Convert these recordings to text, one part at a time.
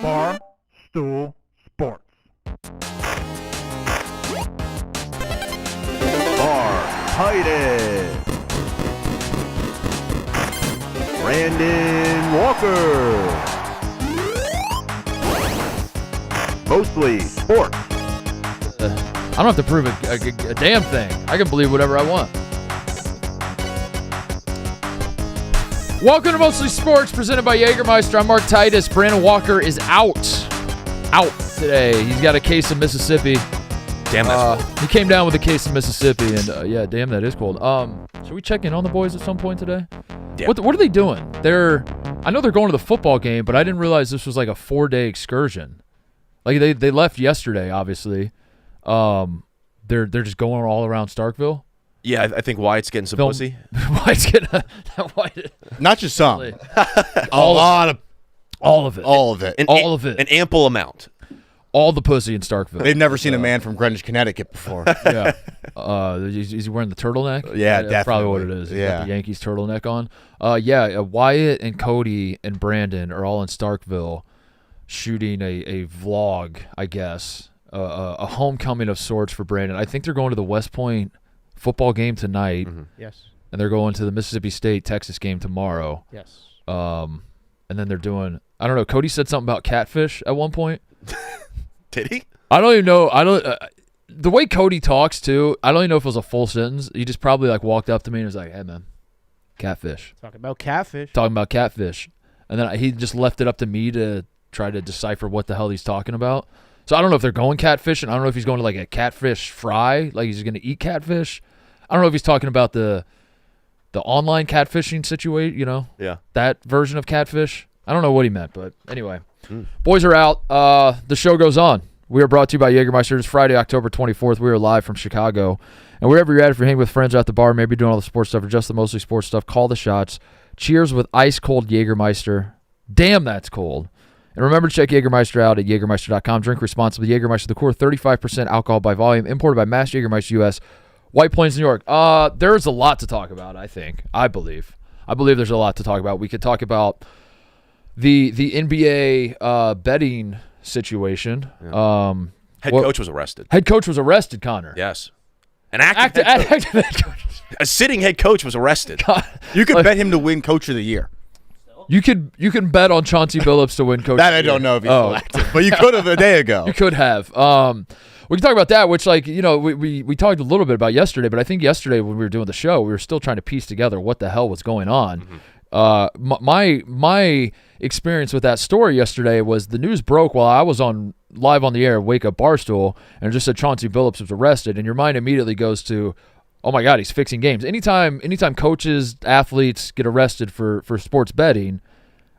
Barstool Sports. Titus, Brandon Walker. Mostly sports. I don't have to prove a damn thing. I can believe whatever I want. Welcome to Mostly Sports, presented by Jägermeister. I'm Mark Titus. Brandon Walker is out today. He's got a case of Mississippi. Damn, that's cold. He came down with a case of Mississippi, and yeah, damn, that is cold. Should we check in on the boys at some point today? Yeah. What are they doing? I know they're going to the football game, but I didn't realize this was like a 4-day excursion. Like they left yesterday, obviously. They're just going all around Starkville. Yeah, I think Wyatt's getting some pussy. Wyatt's getting Not just some. All of it. An ample amount. All the pussy in Starkville. They've never seen a man from Greenwich, Connecticut before. Yeah. Is he wearing the turtleneck? Yeah, That's definitely. probably what it is. He's got the Yankees turtleneck on. Wyatt and Cody and Brandon are all in Starkville shooting a vlog, I guess, a homecoming of sorts for Brandon. I think they're going to the West Point football game tonight. Mm-hmm. Yes. And they're going to the Mississippi State-Texas game tomorrow. Yes. And then they're doing, I don't know, Cody said something about catfish at one point. Did he? I don't even know. The way Cody talks too, I don't even know if it was a full sentence. He just probably like walked up to me and was like, "Hey man, catfish." Talking about catfish. And then he just left it up to me to try to decipher what the hell he's talking about. So I don't know if they're going catfishing. I don't know if he's going to like a catfish fry, like he's going to eat catfish. I don't know if he's talking about the online catfishing situation, Yeah. that version of catfish. I don't know what he meant, but anyway. Boys are out. The show goes on. We are brought to you by Jägermeister. It's Friday, October 24th. We are live from Chicago. And wherever you're at, if you're hanging with friends at the bar, maybe doing all the sports stuff or just the mostly sports stuff, call the shots. Cheers with ice-cold Jägermeister. Damn, that's cold. And remember to check Jägermeister out at Jägermeister.com. Drink responsibly. Jägermeister, the core 35% alcohol by volume, imported by Mass Jägermeister U.S., White Plains, New York. There's a lot to talk about, I believe there's a lot to talk about. We could talk about the NBA betting situation. Yeah. Head coach was arrested. Head coach was arrested, Connor. Yes. An active head coach. A sitting head coach was arrested. God. You could bet him to win Coach of the Year. You can bet on Chauncey Billups to win coach. That I don't know if he's still active, but you could have a day ago. You could have. We can talk about that, which we talked a little bit about yesterday, but I think yesterday when we were doing the show, we were still trying to piece together what the hell was going on. Mm-hmm. My experience with that story yesterday was the news broke while I was live on the air, Wake Up Barstool, and it just said Chauncey Billups was arrested, and your mind immediately goes to, oh my God, he's fixing games. Anytime coaches, athletes get arrested for sports betting,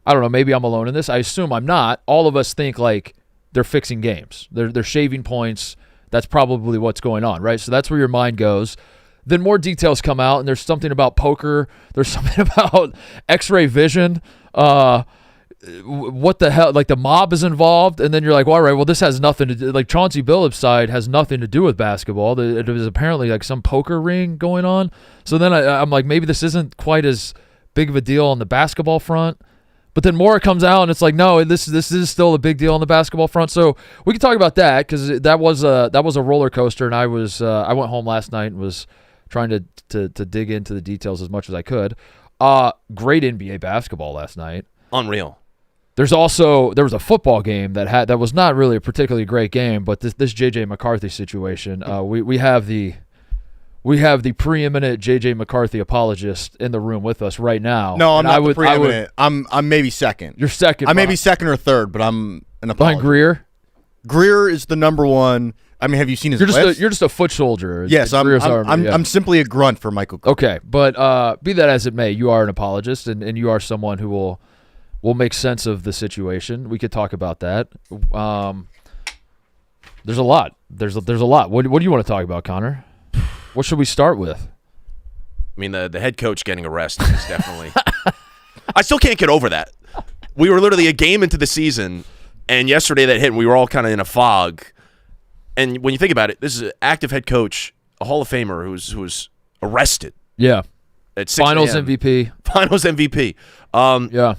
I don't know, maybe I'm alone in this. I assume I'm not. All of us think like they're fixing games. They're shaving points. That's probably what's going on, right? So that's where your mind goes. Then more details come out, and there's something about poker. There's something about X-ray vision. What the hell? Like the mob is involved, and then you're like, well, all right, well, this has nothing to do. Like Chauncey Billups' side has nothing to do with basketball. It was apparently like some poker ring going on. So then I'm like, maybe this isn't quite as big of a deal on the basketball front. But then more comes out, and it's like, no, this is still a big deal on the basketball front. So we can talk about that because that was a roller coaster, and I went home last night and was trying to dig into the details as much as I could. Great NBA basketball last night. Unreal. There was a football game that was not really a particularly great game, but this J.J. McCarthy situation, we have the preeminent J.J. McCarthy apologist in the room with us right now. No, I'm not the preeminent. I'm maybe second. You're second. I may be second or third, but I'm an apologist. Behind Greer? Greer is the number one. I mean, have you seen his list? You're just a foot soldier. Yes, I'm simply a grunt for Michael Cook. Okay, but be that as it may, you are an apologist, and you are someone who will make sense of the situation. We could talk about that. There's a lot. There's a lot. What do you want to talk about, Connor? What should we start with? I mean, the head coach getting arrested is definitely – I still can't get over that. We were literally a game into the season, and yesterday that hit, and we were all kind of in a fog. And when you think about it, this is an active head coach, a Hall of Famer who's arrested. Yeah. At 6 Finals a.m. MVP. Finals MVP. Yeah.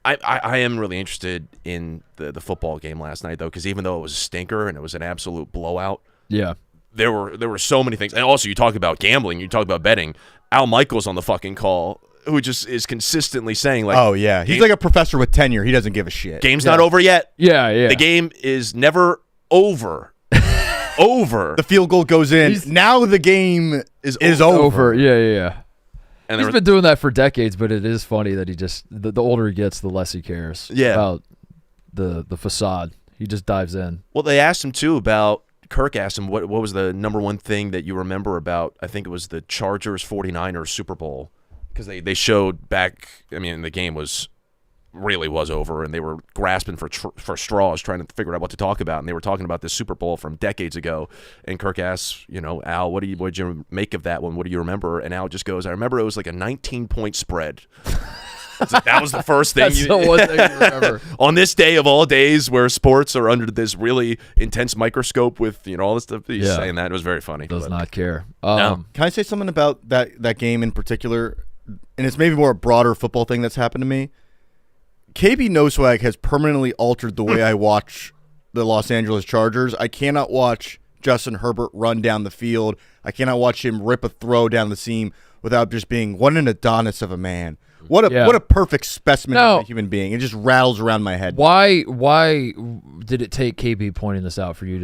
I am really interested in the football game last night, though, because even though it was a stinker and it was an absolute blowout, Yeah. there were so many things. And also, you talk about gambling, you talk about betting. Al Michaels on the fucking call, who just is consistently saying, like, Oh, yeah. He's like a professor with tenure. He doesn't give a shit. game's not over yet. Yeah, yeah. The game is never over. Over. The field goal goes in. Now the game is over. Yeah, yeah, yeah. And He's there was, been doing that for decades, but it is funny that he just the older he gets, the less he cares about the facade. He just dives in. well, they asked him, too, about Kirk asked him what was the number one thing that you remember about, I think it was the Chargers 49ers Super Bowl, because they showed back, I mean, the game was over, and they were grasping for straws trying to figure out what to talk about, and they were talking about this Super Bowl from decades ago, and Kirk asks, Al, what did you make of that one? What do you remember? And Al just goes, I remember it was like a 19-point spread. That was the first thing. That's the one thing you remember. On this day of all days where sports are under this really intense microscope with all this stuff, he's saying that. It was very funny. Does not care. No. Can I say something about that game in particular? And it's maybe more a broader football thing that's happened to me. KB Noswag has permanently altered the way I watch the Los Angeles Chargers. I cannot watch Justin Herbert run down the field. I cannot watch him rip a throw down the seam without just being, what an Adonis of a man. What a perfect specimen of a human being. It just rattles around my head. Why did it take KB pointing this out for you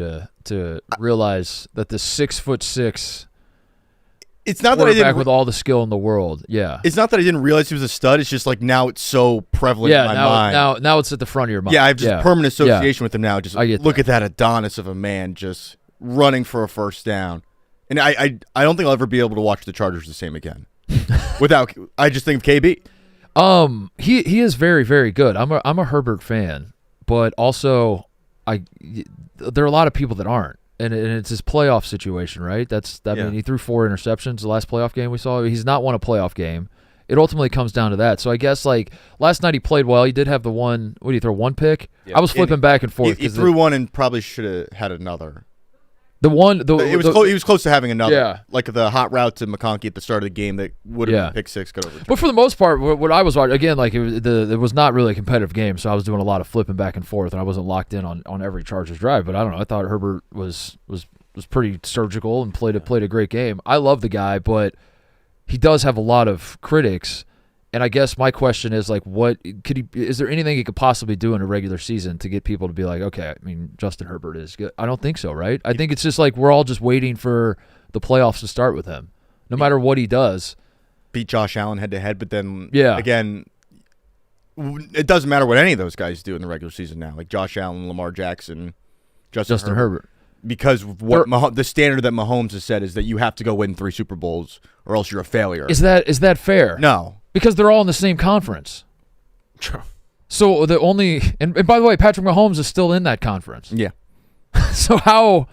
to realize that the 6'6" It's not that I quarterback didn't with all the skill in the world? Yeah. It's not that I didn't realize he was a stud. It's just like now it's so prevalent in my mind. Now it's at the front of your mind. Yeah, I have just permanent association with him now. Just I get look at that Adonis of a man just running for a first down. And I don't think I'll ever be able to watch the Chargers the same again. I just think of KB. He is very, very good. I'm a Herbert fan, but also there are a lot of people that aren't. And it's his playoff situation, right? I mean, he threw 4 interceptions the last playoff game we saw. He's not won a playoff game. It ultimately comes down to that. So I guess like last night he played well. He did have the one. What did he throw? 1 pick. Yeah. I was flipping back and forth. He threw one and probably should have had another. He was close to having another. Yeah. Like the hot route to McCarthy at the start of the game that would have been pick 6. But for the most part, what I was watching, again, like it was not really a competitive game, so I was doing a lot of flipping back and forth, and I wasn't locked in on every Chargers drive. But I don't know. I thought Herbert was pretty surgical and played a great game. I love the guy, but he does have a lot of critics. And I guess my question is like, is there anything he could possibly do in a regular season to get people to be like, okay, I mean, Justin Herbert is good? I don't think so, right? I think it's just like we're all just waiting for the playoffs to start with him, no matter what he does. Beat Josh Allen head to head, but then again, it doesn't matter what any of those guys do in the regular season now. Like Josh Allen, Lamar Jackson, Justin Herbert. Because the standard that Mahomes has set is that you have to go win 3 Super Bowls or else you're a failure. Is that fair? No. Because they're all in the same conference. Sure. So the only and by the way, Patrick Mahomes is still in that conference. Yeah. So how,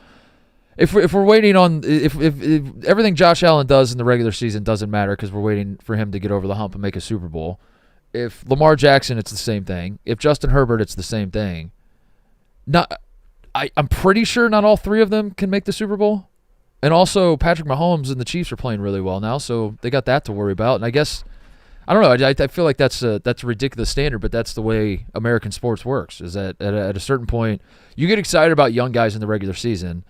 if we're waiting on if everything Josh Allen does in the regular season doesn't matter because we're waiting for him to get over the hump and make a Super Bowl. If Lamar Jackson, it's the same thing. If Justin Herbert, it's the same thing. I'm pretty sure not all 3 of them can make the Super Bowl. And also Patrick Mahomes and the Chiefs are playing really well now, so they got that to worry about. And I guess I don't know. I feel like that's a ridiculous standard, but that's the way American sports works. Is that at a certain point, you get excited about young guys in the regular season.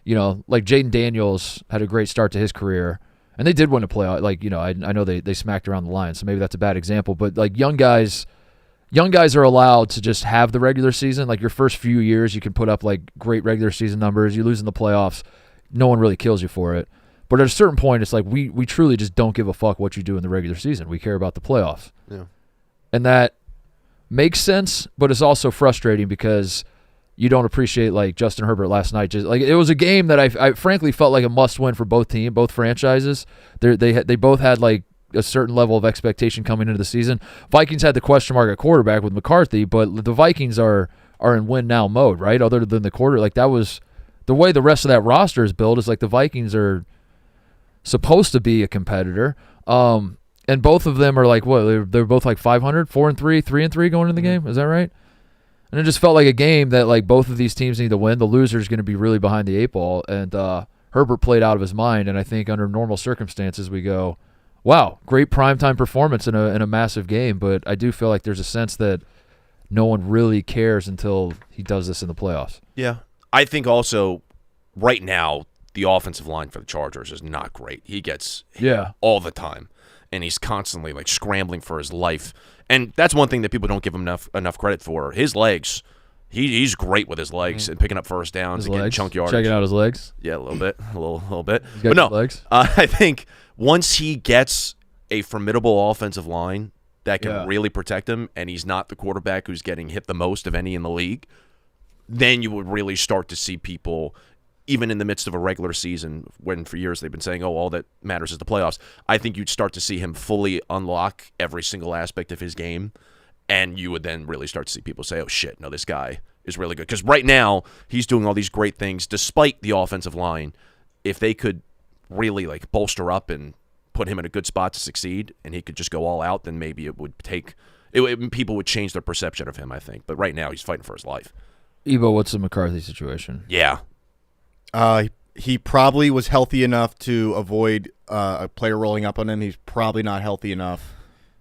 Like Jaden Daniels had a great start to his career, and they did win a playoff. Like I know they smacked around the Lions, so maybe that's a bad example. But like young guys are allowed to just have the regular season. Like your first few years, you can put up like great regular season numbers. You lose in the playoffs, no one really kills you for it. But at a certain point, it's like we truly just don't give a fuck what you do in the regular season. We care about the playoffs. Yeah. And that makes sense, but it's also frustrating because you don't appreciate like Justin Herbert last night. Just like it was a game that I frankly felt like a must-win for both franchises. They both had like a certain level of expectation coming into the season. Vikings had the question mark at quarterback with McCarthy, but the Vikings are in win now mode, right? Other than the quarter, like that was the way the rest of that roster is built. Is like the Vikings are supposed to be a competitor, and both of them are like what they're both like 500, 4-3, 3-3 going into the game. Is that right? And it just felt like a game that like both of these teams need to win. The loser is going to be really behind the 8 ball, and Herbert played out of his mind. And I think under normal circumstances we go, wow, great primetime performance in a massive game, but I do feel like there's a sense that no one really cares until he does this in the playoffs. Yeah. I think also right now the offensive line for the Chargers is not great. He gets hit all the time, and he's constantly like scrambling for his life. And that's one thing that people don't give him enough credit for. His legs. He's great with his legs and picking up first downs and getting chunk yardage. Checking out his legs. Yeah, a little bit, a little bit. He's got But no, good legs. I think once he gets a formidable offensive line that can really protect him, and he's not the quarterback who's getting hit the most of any in the league, then you would really start to see people, even in the midst of a regular season, when for years they've been saying, oh, all that matters is the playoffs, I think you'd start to see him fully unlock every single aspect of his game, and you would then really start to see people say, oh, shit, no, this guy is really good. Because right now, he's doing all these great things despite the offensive line. If they could really like bolster up and put him in a good spot to succeed, and he could just go all out, then maybe it would take people would change their perception of him, I think. But right now, he's fighting for his life. Ebo, what's the McCarthy situation? Yeah. He probably was healthy enough to avoid a player rolling up on him. He's probably not healthy enough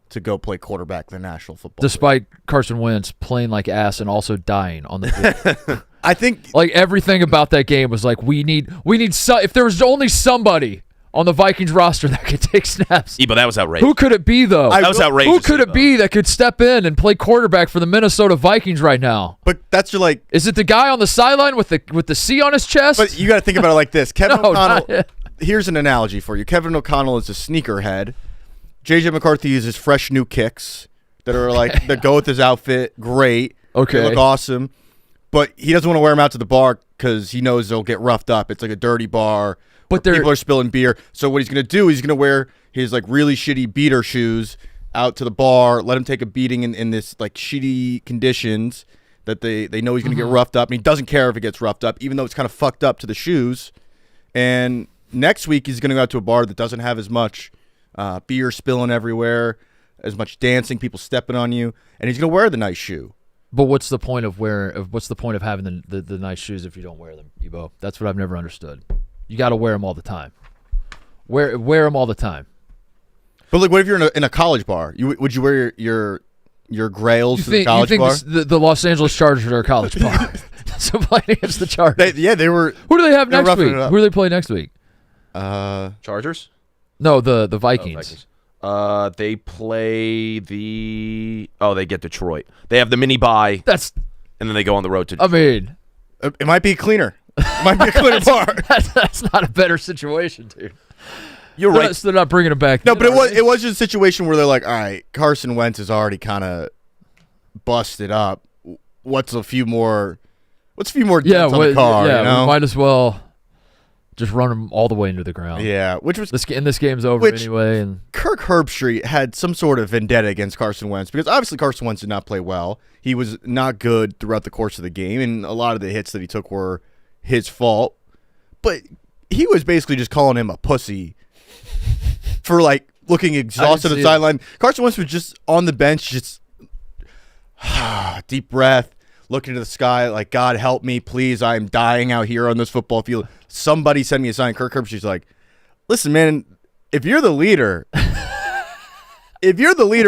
to go play quarterback in the National Football League. Despite Carson Wentz playing like ass and also dying on the field. I think like everything about that game was like we need if there was only somebody on the Vikings roster that could take snaps. But that was outrageous. Who could it be though? That was outrageous. Who could it be that could step in and play quarterback for the Minnesota Vikings right now? But that's your like. Is it the guy on the sideline with the C on his chest? But you got to think about it like this. Kevin No, O'Connell. not it. Here's an analogy for you. Kevin O'Connell is a sneakerhead. JJ McCarthy uses fresh new kicks that are like that go with his outfit. Great. Okay. They look awesome. But he doesn't want to wear them out to the bar because he knows they'll get roughed up. It's like a dirty bar. But people are spilling beer. So what he's going to do, he's going to wear his like really shitty beater shoes out to the bar, let him take a beating in this like shitty conditions that they know he's going to get roughed up. And he doesn't care if it gets roughed up, even though it's kind of fucked up to the shoes. And next week he's going to go out to a bar that doesn't have as much beer spilling everywhere, as much dancing, people stepping on you, and he's going to wear the nice shoe. But what's the point of having the nice shoes if you don't wear them, Ebo? That's what I've never understood. You got to wear them all the time. Wear them all the time. But like, what if you're in a college bar? Would you wear your grails to the college bar? The Los Angeles Chargers are a college bar. So playing against the Chargers. They were. Who do they have next week? Who do they play next week? Chargers? No, the Vikings. They play they get Detroit. They have the mini bye. And then they go on the road to Detroit. I mean, it might be cleaner. It might be a cleaner bar. That's not a better situation, dude. You're right. So they're not bringing it back. No, but it was just a situation where they're like, all right, Carson Wentz is already kind of busted up. What's a few more dents on the car? Yeah, you know? we might as well just run him all the way into the ground. Yeah, which was this game's over anyway. And Kirk Herbstreit had some sort of vendetta against Carson Wentz because obviously Carson Wentz did not play well. He was not good throughout the course of the game, and a lot of the hits that he took were his fault. But he was basically just calling him a pussy for like looking exhausted at the sideline. Carson Wentz was just on the bench, just deep breath, looking to the sky like, God help me, please, I'm dying out here on this football field. Somebody send me a sign. Kirk Herbstreit's like, listen, man, if you're the leader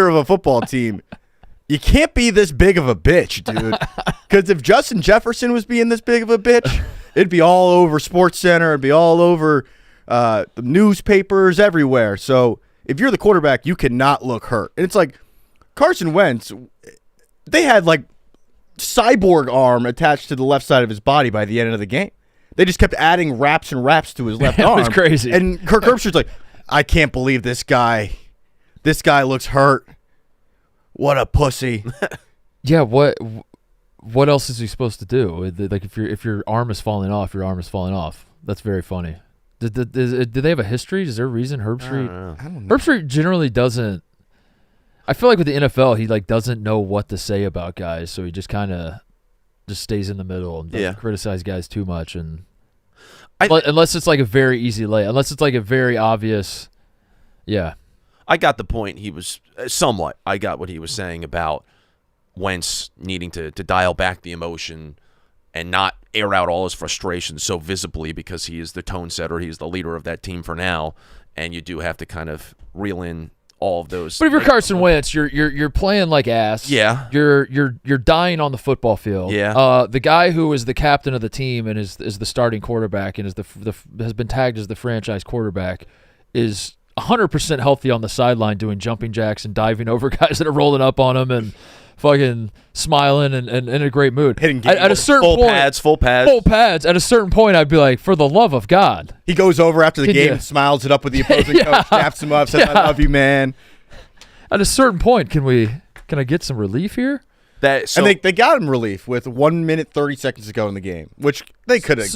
of a football team, you can't be this big of a bitch, dude. Because if Justin Jefferson was being this big of a bitch, it'd be all over SportsCenter. It'd be all over the newspapers everywhere. So if you're the quarterback, you cannot look hurt. And it's like Carson Wentz, they had like cyborg arm attached to the left side of his body by the end of the game. They just kept adding wraps and wraps to his left arm. It was crazy. And Kirk Herbstreit's like, I can't believe this guy. This guy looks hurt. What a pussy. Yeah, what else is he supposed to do? Like if your arm is falling off, your arm is falling off. That's very funny. Did they have a history? Is there a reason Herbstreit? I don't know. Herbstreit generally doesn't. I feel like with the NFL, he like doesn't know what to say about guys, so he just kind of just stays in the middle and doesn't criticize guys too much. And unless it's like a very easy lay, unless it's like a very obvious, yeah. I got the point. He was somewhat. I got what he was saying about Wentz needing to dial back the emotion and not air out all his frustrations so visibly because he is the tone setter, he's the leader of that team for now, and you do have to kind of reel in all of those. But if you're Carson Wentz, you're playing like ass. Yeah. You're dying on the football field. Yeah. The guy who is the captain of the team and is the starting quarterback and is has been tagged as the franchise quarterback is 100% healthy on the sideline doing jumping jacks and diving over guys that are rolling up on him and fucking smiling and in a great mood. Hitting At a certain point, full pads. At a certain point, I'd be like, for the love of God. He goes over after the game and smiles it up with the opposing coach, taps him up, says, "I love you, man." At a certain point, can I get some relief here? And And they got him relief with 1 minute 30 seconds to go in the game, which they could have.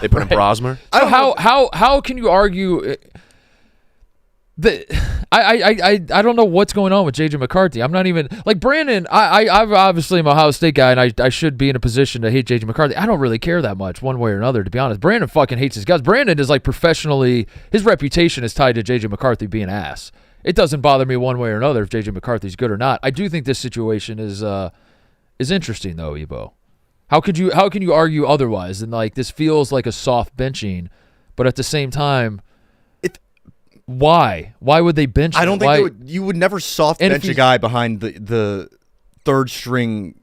they put in Brosmer. So how can you argue? I don't know what's going on with JJ McCarthy. I'm not even like Brandon. I'm obviously an Ohio State guy, and I should be in a position to hate JJ McCarthy. I don't really care that much one way or another, to be honest. Brandon fucking hates his guys. Brandon is like professionally, his reputation is tied to JJ McCarthy being ass. It doesn't bother me one way or another if JJ McCarthy's good or not. I do think this situation is interesting though, Ebo. How can you argue otherwise? And like this feels like a soft benching, but at the same time. Why? Why would they bench him? I don't think you would never soft And bench a guy behind the third string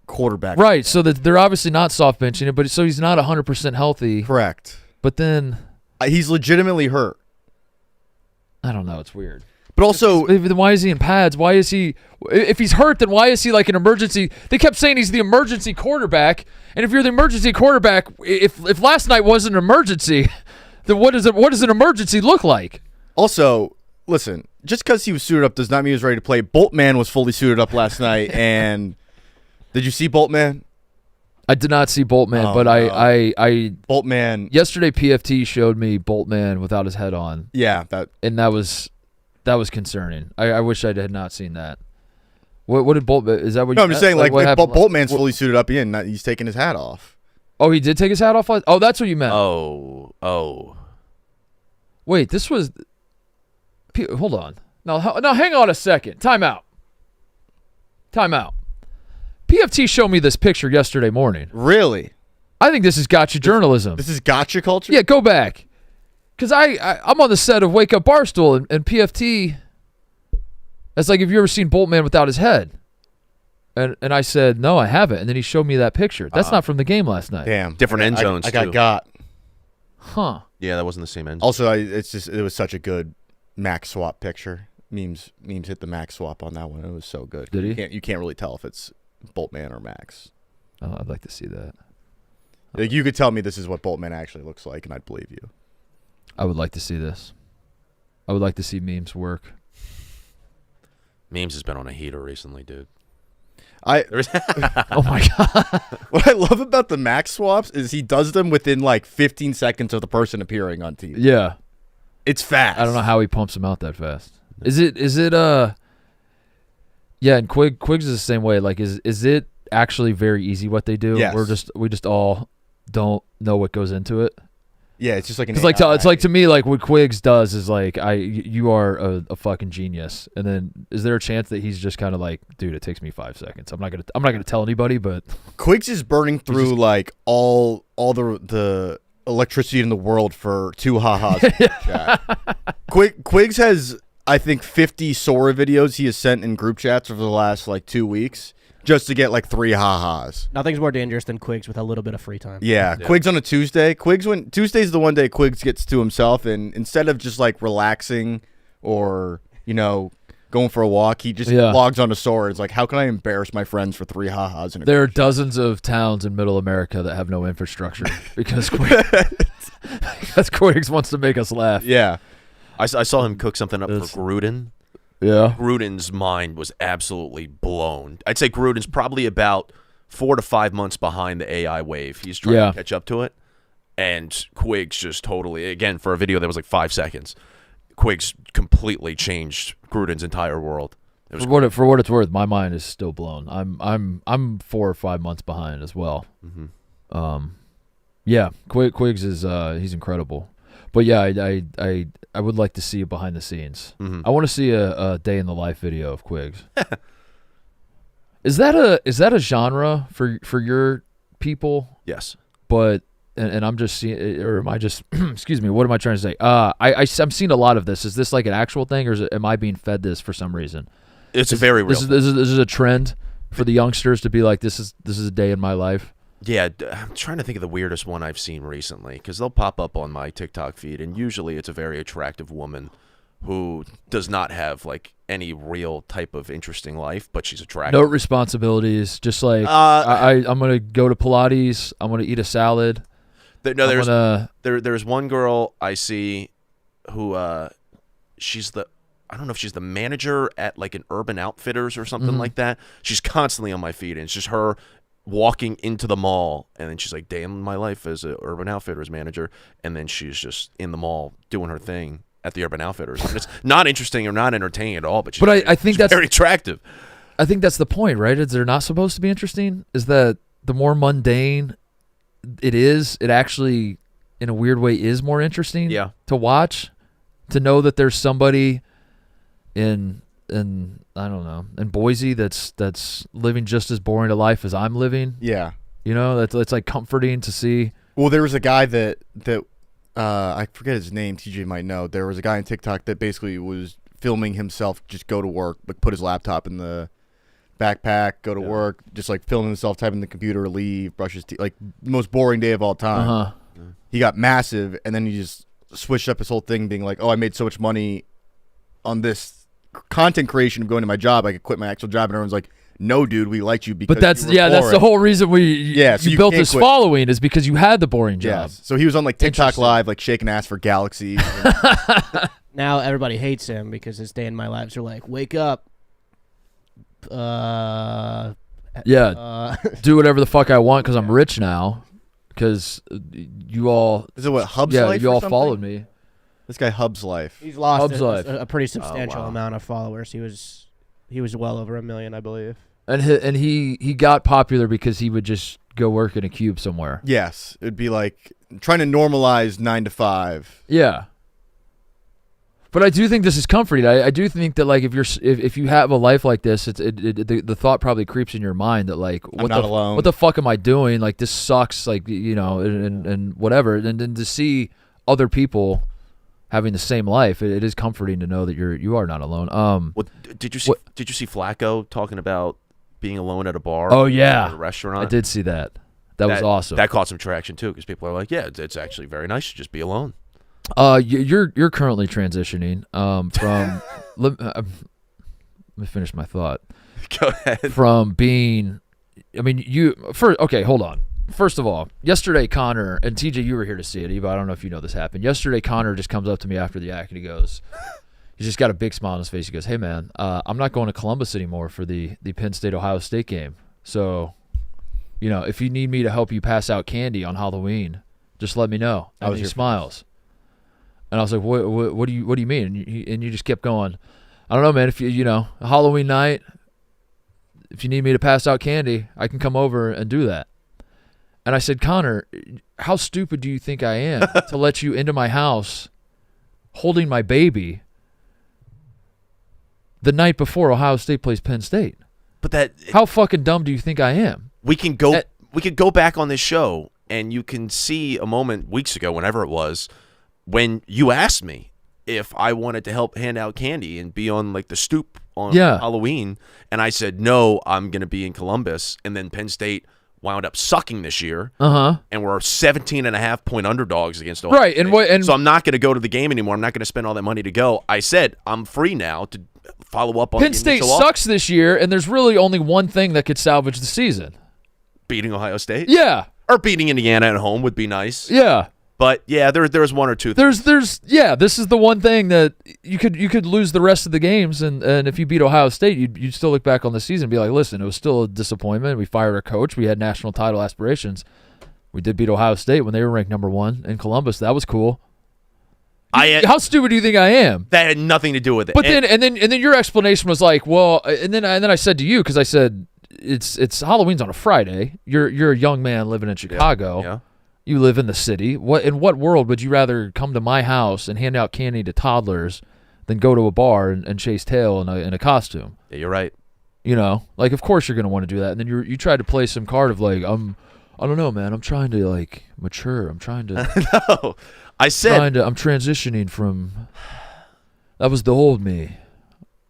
quarterback. Right, so that they're obviously not soft benching it, but so he's not 100% healthy. Correct. But then He's legitimately hurt. I don't know, it's weird. But also, Then why is he in pads? Why is he? If he's hurt, then why is he like an emergency? They kept saying he's the emergency quarterback, and if you're the emergency quarterback, if last night wasn't an emergency, then what does an emergency look like? also, listen, just because he was suited up does not mean he was ready to play. Boltman was fully suited up last night, and did you see Boltman? I did not see Boltman, Oh, but no. I Boltman. yesterday PFT showed me Boltman without his head on, Yeah, and that was concerning. I wish I had not seen that. What did Boltman? Is that what? no, I'm just saying, like, what if happened? Boltman's fully suited up, he's taking his hat off. Oh, he did take his hat off. Oh, that's what you meant. Oh. Wait, this was. Hold on. Now, hang on a second. Time out. PFT showed me this picture yesterday morning. Really? I think this is gotcha journalism. This is gotcha culture? Yeah, go back. Because I'm on the set of Wake Up Barstool, and PFT, that's like, have you ever seen Boltman without his head? And I said, no, I haven't. And then he showed me that picture. That's not from the game last night. Damn. Different end zones, I too. got. Huh. Yeah, that wasn't the same end. Also, it was such a good max swap picture. Memes hit the max swap on that one. It was so good. Did he? You can't really tell if it's Boltman or Max. Oh, I'd like to see that. Like, you could tell me this is what Boltman actually looks like, and I'd believe you. I would like to see this. I would like to see memes work. Memes has been on a heater recently, dude. Oh my God. What I love about the max swaps is he does them within like 15 seconds of the person appearing on TV. Yeah. It's fast. I don't know how he pumps them out that fast. Is it yeah, and Quiggs is the same way. Like is it actually very easy what they do? Yes. We just all don't know what goes into it. Yeah, it's just like an. It's like to me, like what Quiggs does is like you are a fucking genius. And then is there a chance that he's just kind of like, dude, it takes me 5 seconds. I'm not gonna tell anybody, but Quiggs is burning through like all the electricity in the world for two ha-has. Quiggs has, I think, 50 Sora videos he has sent in group chats over the last like 2 weeks just to get like 3 ha-has. Nothing's more dangerous than Quiggs with a little bit of free time. Yeah, Quiggs on a Tuesday. Tuesday's the one day Quiggs gets to himself, and instead of just like relaxing or going for a walk, he just logs on to Sora. It's like, how can I embarrass my friends for 3 ha-has? There are dozens of towns in Middle America that have no infrastructure because Quiggs wants to make us laugh. Yeah. I saw him cook something up for Gruden. Yeah. Gruden's mind was absolutely blown. I'd say Gruden's probably about 4 to 5 months behind the AI wave. He's trying to catch up to it. And Quiggs just totally, again, for a video that was like 5 seconds, Quiggs completely changed Gruden's entire world. For what it's worth, my mind is still blown. I'm 4 or 5 months behind as well. Mm-hmm. Yeah, Quiggs is he's incredible. But yeah, I would like to see it behind the scenes. Mm-hmm. I want to see a day in the life video of Quiggs. Is that a genre for your people, Yes. but and I'm just seeing, or am I just? Excuse me. What am I trying to say? I'm seeing a lot of this. Is this like an actual thing, or am I being fed this for some reason? It's very real. This is a trend for the youngsters to be like, this is a day in my life. Yeah, I'm trying to think of the weirdest one I've seen recently, because they'll pop up on my TikTok feed, and usually it's a very attractive woman who does not have like any real type of interesting life, but she's attractive. No responsibilities, just like I'm gonna go to Pilates, I'm gonna eat a salad. There's one girl I see who I don't know if she's the manager at like an Urban Outfitters or something like that. She's constantly on my feed, and it's just her walking into the mall, and then she's like, day in my life as a Urban Outfitters manager, and then she's just in the mall doing her thing at the Urban Outfitters. And it's not interesting or not entertaining at all, but I think that's very attractive. I think that's the point, right? Is they're not supposed to be interesting? Is that the more mundane it actually, in a weird way, is more interesting to watch, to know that there's somebody in I don't know, in Boise that's living just as boring a life as I'm living. Yeah. You know, that's like comforting to see. Well, there was a guy that I forget his name, TJ might know. There was a guy on TikTok that basically was filming himself just go to work, like put his laptop in the backpack, go to work, just like filming himself, typing the computer, leave, brush his teeth, like most boring day of all time. He got massive, and then he just switched up his whole thing, being like, oh, I made so much money on this content creation of going to my job, I could quit my actual job. And everyone's like, no, dude, we liked you because but that's you were that's boring. the whole reason so you built this following, is because you had the boring job. Yes. So he was on like TikTok live, like shaking ass for galaxies. Now everybody hates him because his day in my lives are like, wake up. Do whatever the fuck I want because I'm rich now. Because you all, is it what Hub's life? you or all something? followed me. This guy Hub's life. He's lost Hub's life. a pretty substantial amount of followers. He was well over 1 million, I believe. And he got popular because he would just go work in a cube somewhere. Yes, it'd be like trying to normalize 9 to 5. Yeah. But I do think this is comforting. I do think that like if you have a life like this, the thought probably creeps in your mind that like I'm not alone. What the fuck am I doing? Like this sucks. Like and whatever. And then to see other people having the same life, it is comforting to know that you are not alone. Well, did you see Flacco talking about being alone at a bar? Oh yeah, at a restaurant. I did see that. That was awesome. That caught some traction too, because people are like, yeah, it's actually very nice to just be alone. You're currently transitioning from let me finish my thought. Go ahead. From being, I mean, okay, hold on. First of all, yesterday Connor and TJ, you were here to see it, Eva. I don't know if you know this happened. Yesterday Connor just comes up to me after the act and he goes, he's just got a big smile on his face. He goes, "Hey man, I'm not going to Columbus anymore for the Penn State Ohio State game. So, if you need me to help you pass out candy on Halloween, just let me know." And he smiles. And I was like, what do you mean? And you just kept going, "I don't know, man. If a Halloween night, if you need me to pass out candy, I can come over and do that." And I said, "Connor, how stupid do you think I am to let you into my house holding my baby the night before Ohio State plays Penn State? But how fucking dumb do you think I am?" We can go back on this show, and you can see a moment weeks ago, whenever it was, when you asked me if I wanted to help hand out candy and be on like the stoop on Halloween, and I said no, I'm going to be in Columbus, and then Penn State wound up sucking this year, and we're 17.5-point underdogs against Ohio State. And so I'm not going to go to the game anymore. I'm not going to spend all that money to go. I said I'm free now to follow up on Penn State sucks this year, and there's really only one thing that could salvage the season: beating Ohio State. Yeah, or beating Indiana at home would be nice. Yeah. But yeah, there's one or two things. This is the one thing that you could lose the rest of the games, and if you beat Ohio State, you'd still look back on the season and be like, listen, it was still a disappointment. We fired our coach. We had national title aspirations. We did beat Ohio State when they were ranked number 1 in Columbus. That was cool. How stupid do you think I am? That had nothing to do with it. But then your explanation was like, well, and then I said to you, because I said it's Halloween's on a Friday. You're a young man living in Chicago. Yeah. You live in the city. In what world would you rather come to my house and hand out candy to toddlers than go to a bar and chase tail in a costume? Yeah, you're right. Like, of course you're going to want to do that. And then you tried to play some card of like, I'm I don't know, man. I'm trying to like mature. I'm trying to. No, I said I'm transitioning from. That was the old me.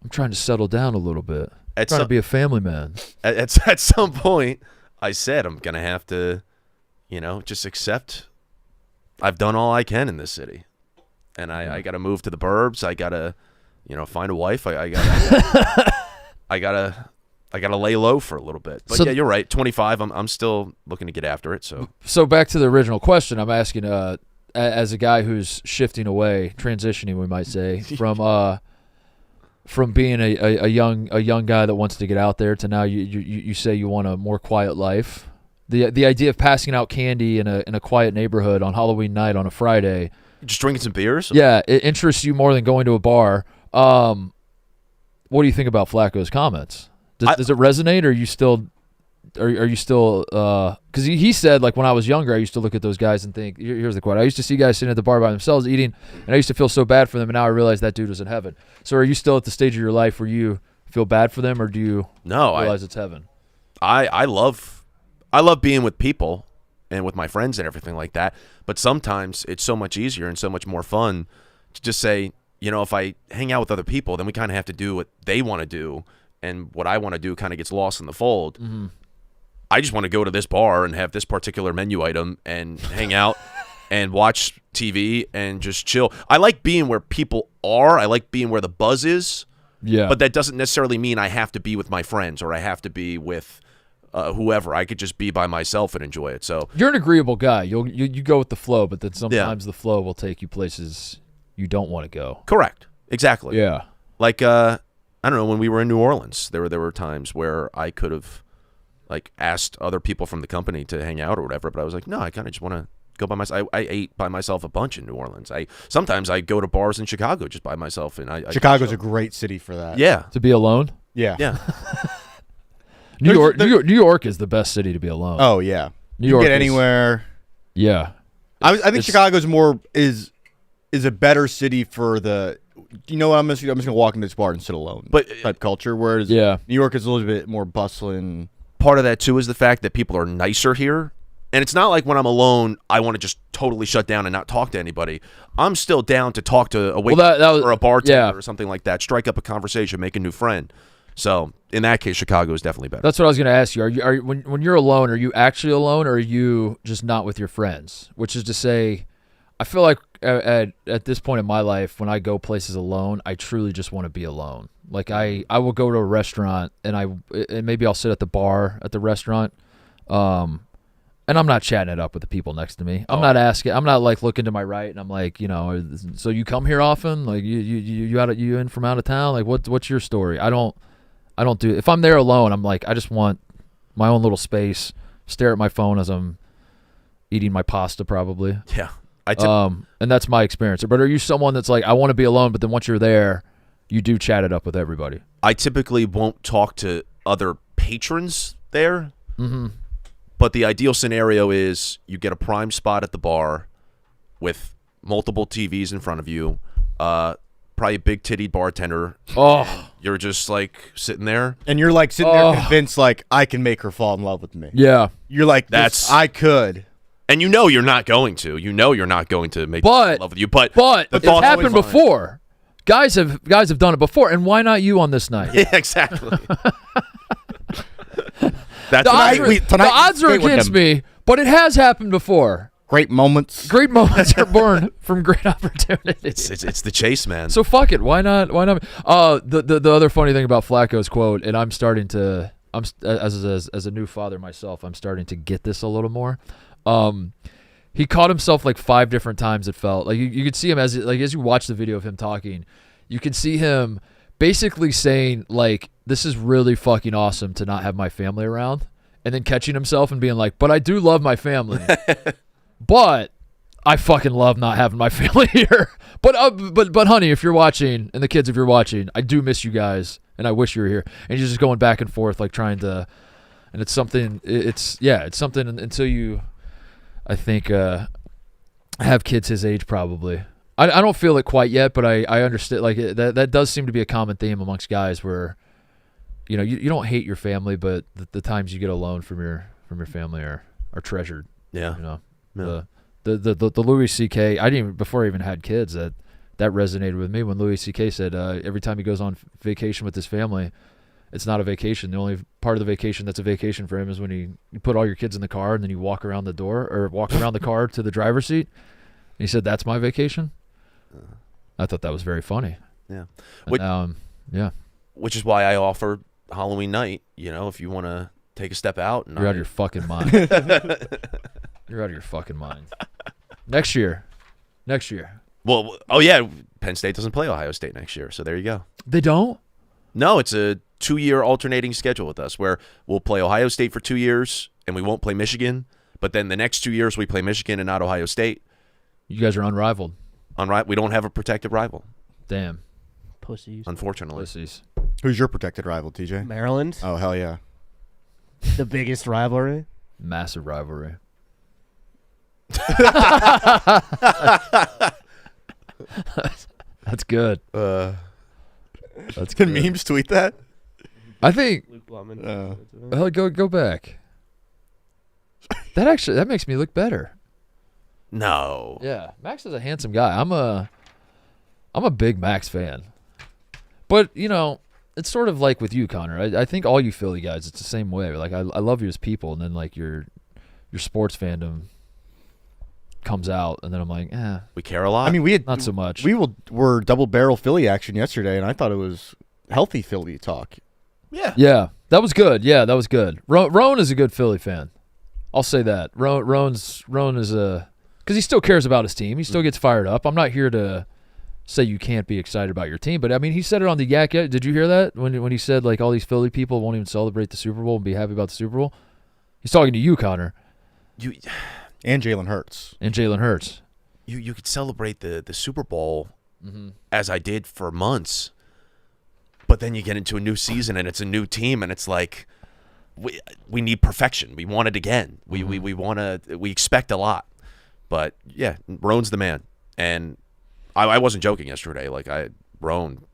I'm trying to settle down a little bit. Trying to be a family man. At some point, I said I'm gonna have to, just accept. I've done all I can in this city, and I got to move to the burbs. I gotta, find a wife. I gotta lay low for a little bit. But yeah, you're right. 25. I'm still looking to get after it. So back to the original question, I'm asking, as a guy who's shifting away, transitioning, we might say, from being a young guy that wants to get out there to now you say you want a more quiet life. The idea of passing out candy in a quiet neighborhood on Halloween night on a Friday, just drinking some beers. Yeah, it interests you more than going to a bar. What do you think about Flacco's comments? Does it resonate, or are you still? Are you still? Because he said, like, when I was younger, I used to look at those guys and think. Here's the quote: I used to see guys sitting at the bar by themselves eating, and I used to feel so bad for them. And now I realize that dude was in heaven. So, are you still at the stage of your life where you feel bad for them, or do you realize it's heaven? I love being with people and with my friends and everything like that. But sometimes it's so much easier and so much more fun to just say, if I hang out with other people, then we kind of have to do what they want to do, and what I want to do kind of gets lost in the fold. Mm-hmm. I just want to go to this bar and have this particular menu item and hang out and watch TV and just chill. I like being where people are. I like being where the buzz is. Yeah. But that doesn't necessarily mean I have to be with my friends or I have to be with whoever. I could just be by myself and enjoy it. So you're an agreeable guy. You go with the flow, but then sometimes the flow will take you places you don't want to go. Correct. Exactly. Yeah. Like I don't know, when we were in New Orleans, there were times where I could have asked other people from the company to hang out or whatever, but I was like, no, I kind of just want to go by myself. I ate by myself a bunch in New Orleans. Sometimes I go to bars in Chicago just by myself, and Chicago's a great city for that. Yeah, to be alone. Yeah. New York is the best city to be alone. Oh yeah, New York can get anywhere. Yeah, I think Chicago's more is a better city for the. You know what? I'm just gonna walk into this bar and sit alone. But type culture, whereas New York is a little bit more bustling. Part of that too is the fact that people are nicer here. And it's not like when I'm alone, I want to just totally shut down and not talk to anybody. I'm still down to talk to a waiter or a bartender or something like that. Strike up a conversation, make a new friend. So in that case, Chicago is definitely better. That's what I was going to ask you. Are you when you're alone? Are you actually alone, or are you just not with your friends? Which is to say, I feel like at this point in my life, when I go places alone, I truly just want to be alone. Like I will go to a restaurant and maybe I'll sit at the bar at the restaurant. And I'm not chatting it up with the people next to me. I'm not asking. I'm not like looking to my right and I'm like, so you come here often? Like you in from out of town? Like what's your story? I don't do. If I'm there alone, I'm like, I just want my own little space. Stare at my phone as I'm eating my pasta, probably. Yeah. And that's my experience. But are you someone that's like, I want to be alone, but then once you're there, you do chat it up with everybody? I typically won't talk to other patrons there. Mm-hmm. But the ideal scenario is you get a prime spot at the bar with multiple TVs in front of you, probably a big-tittied bartender. Oh. You're just, like, sitting there. And you're, like, sitting there convinced, like, I can make her fall in love with me. Yeah. You're like, I could. And you're not going to. You're not going to make her fall in love with you. But it's happened before. Guys have done it before, and why not you on this night? Yeah, exactly. The odds are against me, but it has happened before. Great moments. Great moments are born from great opportunities. It's the chase, man. So fuck it. Why not? The other funny thing about Flacco's quote, and I'm starting to, as a new father myself, I'm starting to get this a little more. He caught himself like 5 different times. It felt like you could see him as you watch the video of him talking, you can see him basically saying like, this is really fucking awesome to not have my family around, and then catching himself and being like, but I do love my family. But I fucking love not having my family here. But honey, if you're watching, and the kids, if you're watching, I do miss you guys, and I wish you were here. And you're just going back and forth, like trying to, and it's something until you, I think, have kids his age probably. I don't feel it quite yet, but I understand. Like that does seem to be a common theme amongst guys where, you don't hate your family, but the times you get alone from your family are are treasured. Yeah. You know, Yeah. the Louis C.K. I didn't even, before I even had kids, that resonated with me when Louis C.K. said every time he goes on vacation with his family, it's not a vacation. The only part of the vacation that's a vacation for him is when you put all your kids in the car and then you walk around the door or walk around the car to the driver's seat. And he said, that's my vacation. I thought that was very funny. Yeah. Yeah. Which is why I offer Halloween night, you know, if you want to take a step out. And You're out of your fucking mind. You're out of your fucking mind. Next year. Well, oh, yeah. Penn State doesn't play Ohio State next year, so there you go. They don't? No, it's a 2-year alternating schedule with us where we'll play Ohio State for 2 years and we won't play Michigan. But then the next 2 years we play Michigan and not Ohio State. You guys are unrivaled. We don't have a protected rival, Damn. Pussies. unfortunately. Pussies. Who's your protected rival, TJ? Maryland, Oh, hell yeah. the biggest rivalry. Massive rivalry. That's good. That's Can good. memes tweet that? I think Luke Blumman. go back. That makes me look better. No. Yeah, Max is a handsome guy. I'm a big Max fan. But, you know, it's sort of like with you, Connor. I think all you Philly guys, it's the same way. Like I love you as people, and then like your sports fandom comes out, and then I'm like, We care a lot. I mean, we had not so much. We were double barrel Philly action yesterday, and I thought it was healthy Philly talk. yeah. Yeah, that was good. Yeah, that was good. Roan is a good Philly fan. I'll say that. Roan is a, because he still cares about his team. He still gets fired up. I'm not here to say you can't be excited about your team, but I mean, he said it on the Yak. Did you hear that when he said like all these Philly people won't even celebrate the Super Bowl and be happy about the Super Bowl? He's talking to you, Connor, And Jalen Hurts. and Jalen Hurts. You could celebrate the Super Bowl as I did for months, but then you get into a new season and it's a new team and it's like we need perfection. We want it again. We expect a lot, but yeah, Roan's the man. And I wasn't joking yesterday. Like Roan,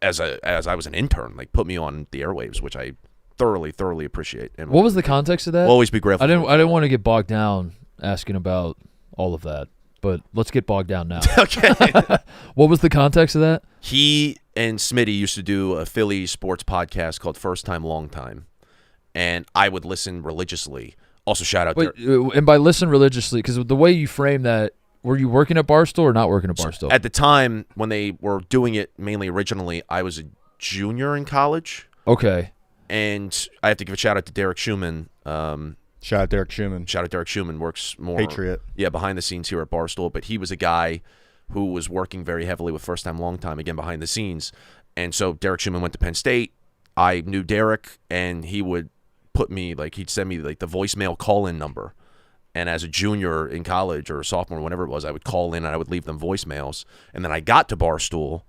as I was an intern, like put me on the airwaves, which I thoroughly appreciate. And What was the context of that? we'll always be grateful. I didn't want to get bogged down asking about all of that, but let's get bogged down now. Okay. What was the context of that? He and Smitty used to do a Philly sports podcast called First Time Long Time, and I would listen religiously. Also, shout out Wait, there. and by listen religiously, because the way you frame that, were you working at Barstool or not working at Barstool? At the time when they were doing it mainly originally, I was a junior in college, Okay. and I have to give a shout out to Derek Schumann. Shout out Derek Schumann. Shout out Derek Schumann, works more Patriot. Yeah, behind the scenes here at Barstool, but he was a guy who was working very heavily with First Time Long Time, again behind the scenes. And so Derek Schumann went to Penn State. I knew Derek, and he would put me, like, he'd send me like the voicemail call-in number. And as a junior in college or a sophomore, whenever it was, I would call in and I would leave them voicemails. And then I got to Barstool,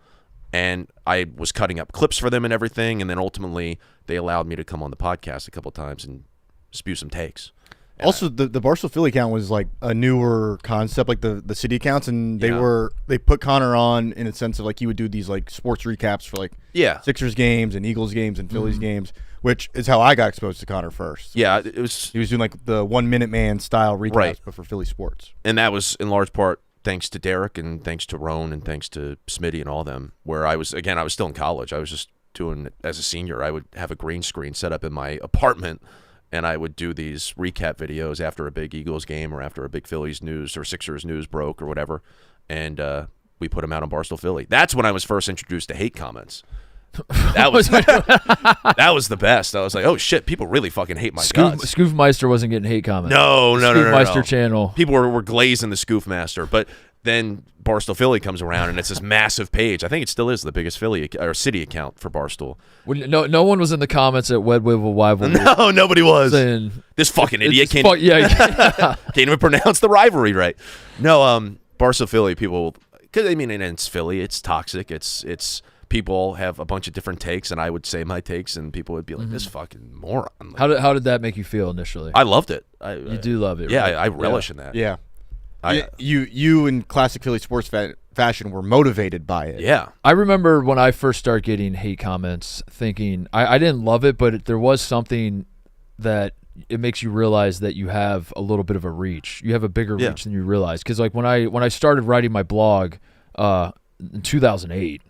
and I was cutting up clips for them and everything. And then ultimately, they allowed me to come on the podcast a couple times and spew some takes. And Also, the Barstool Philly account was like a newer concept, like the city accounts, and Yeah. they put Connor on in a sense of like he would do these like sports recaps for like yeah, Sixers games and Eagles games and Phillies games, which is how I got exposed to Connor first. yeah, it was, He was doing like the 1 Minute Man style recaps, Right. but for Philly sports. and that was in large part thanks to Derek and thanks to Roan and thanks to Smitty and all them. Where I was still in college. I was just doing it as a senior. I would have a green screen set up in my apartment, and I would do these recap videos after a big Eagles game or after a big Phillies news or Sixers news broke or whatever, and we put them out on Barstool Philly. That's when I was first introduced to hate comments. That was that was the best. I was like, oh shit, people really fucking hate my guts. Scoofmeister wasn't getting hate comments. No. Scoofmeister channel. People were glazing the Scoofmaster, but then Barstool Philly comes around and it's this massive page. I think it still is the biggest Philly or city account for Barstool. No one was in the comments at Wed Wivel Wivel. No, nobody was. Saying, This fucking idiot it's can't even pronounce the rivalry right. No, Barstool Philly people, because I mean, and it's Philly, it's toxic, it's people have a bunch of different takes, and I would say my takes, and people would be like, "This fucking moron." Like, How did that make you feel initially? I loved it. You do love it, Yeah, right? I relish in that. Yeah. I, You in classic Philly sports fashion were motivated by it. yeah. I remember when I first started getting hate comments, thinking I didn't love it, but there was something that it makes you realize that you have a little bit of a reach. You have a bigger Yeah. reach than you realize. Because like when I started writing my blog in 2008,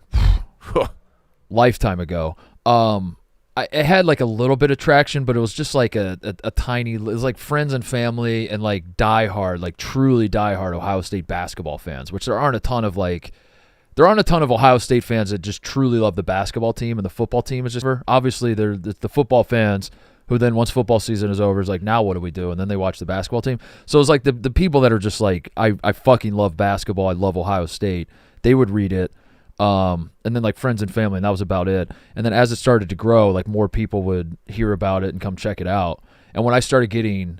lifetime ago, it had like a little bit of traction, but it was just like a tiny. It was like friends and family and like diehard, like truly diehard Ohio State basketball fans. Which there aren't a ton of Ohio State fans that just truly love the basketball team, and the football team is just obviously they're the football fans who then once football season is over is like, now what do we do? And then they watch the basketball team. So it's like the people that are just like, I fucking love basketball. I love Ohio State. They would read it. And then like friends and family, and that was about it. And then as it started to grow, like more people would hear about it and come check it out. And when I started getting,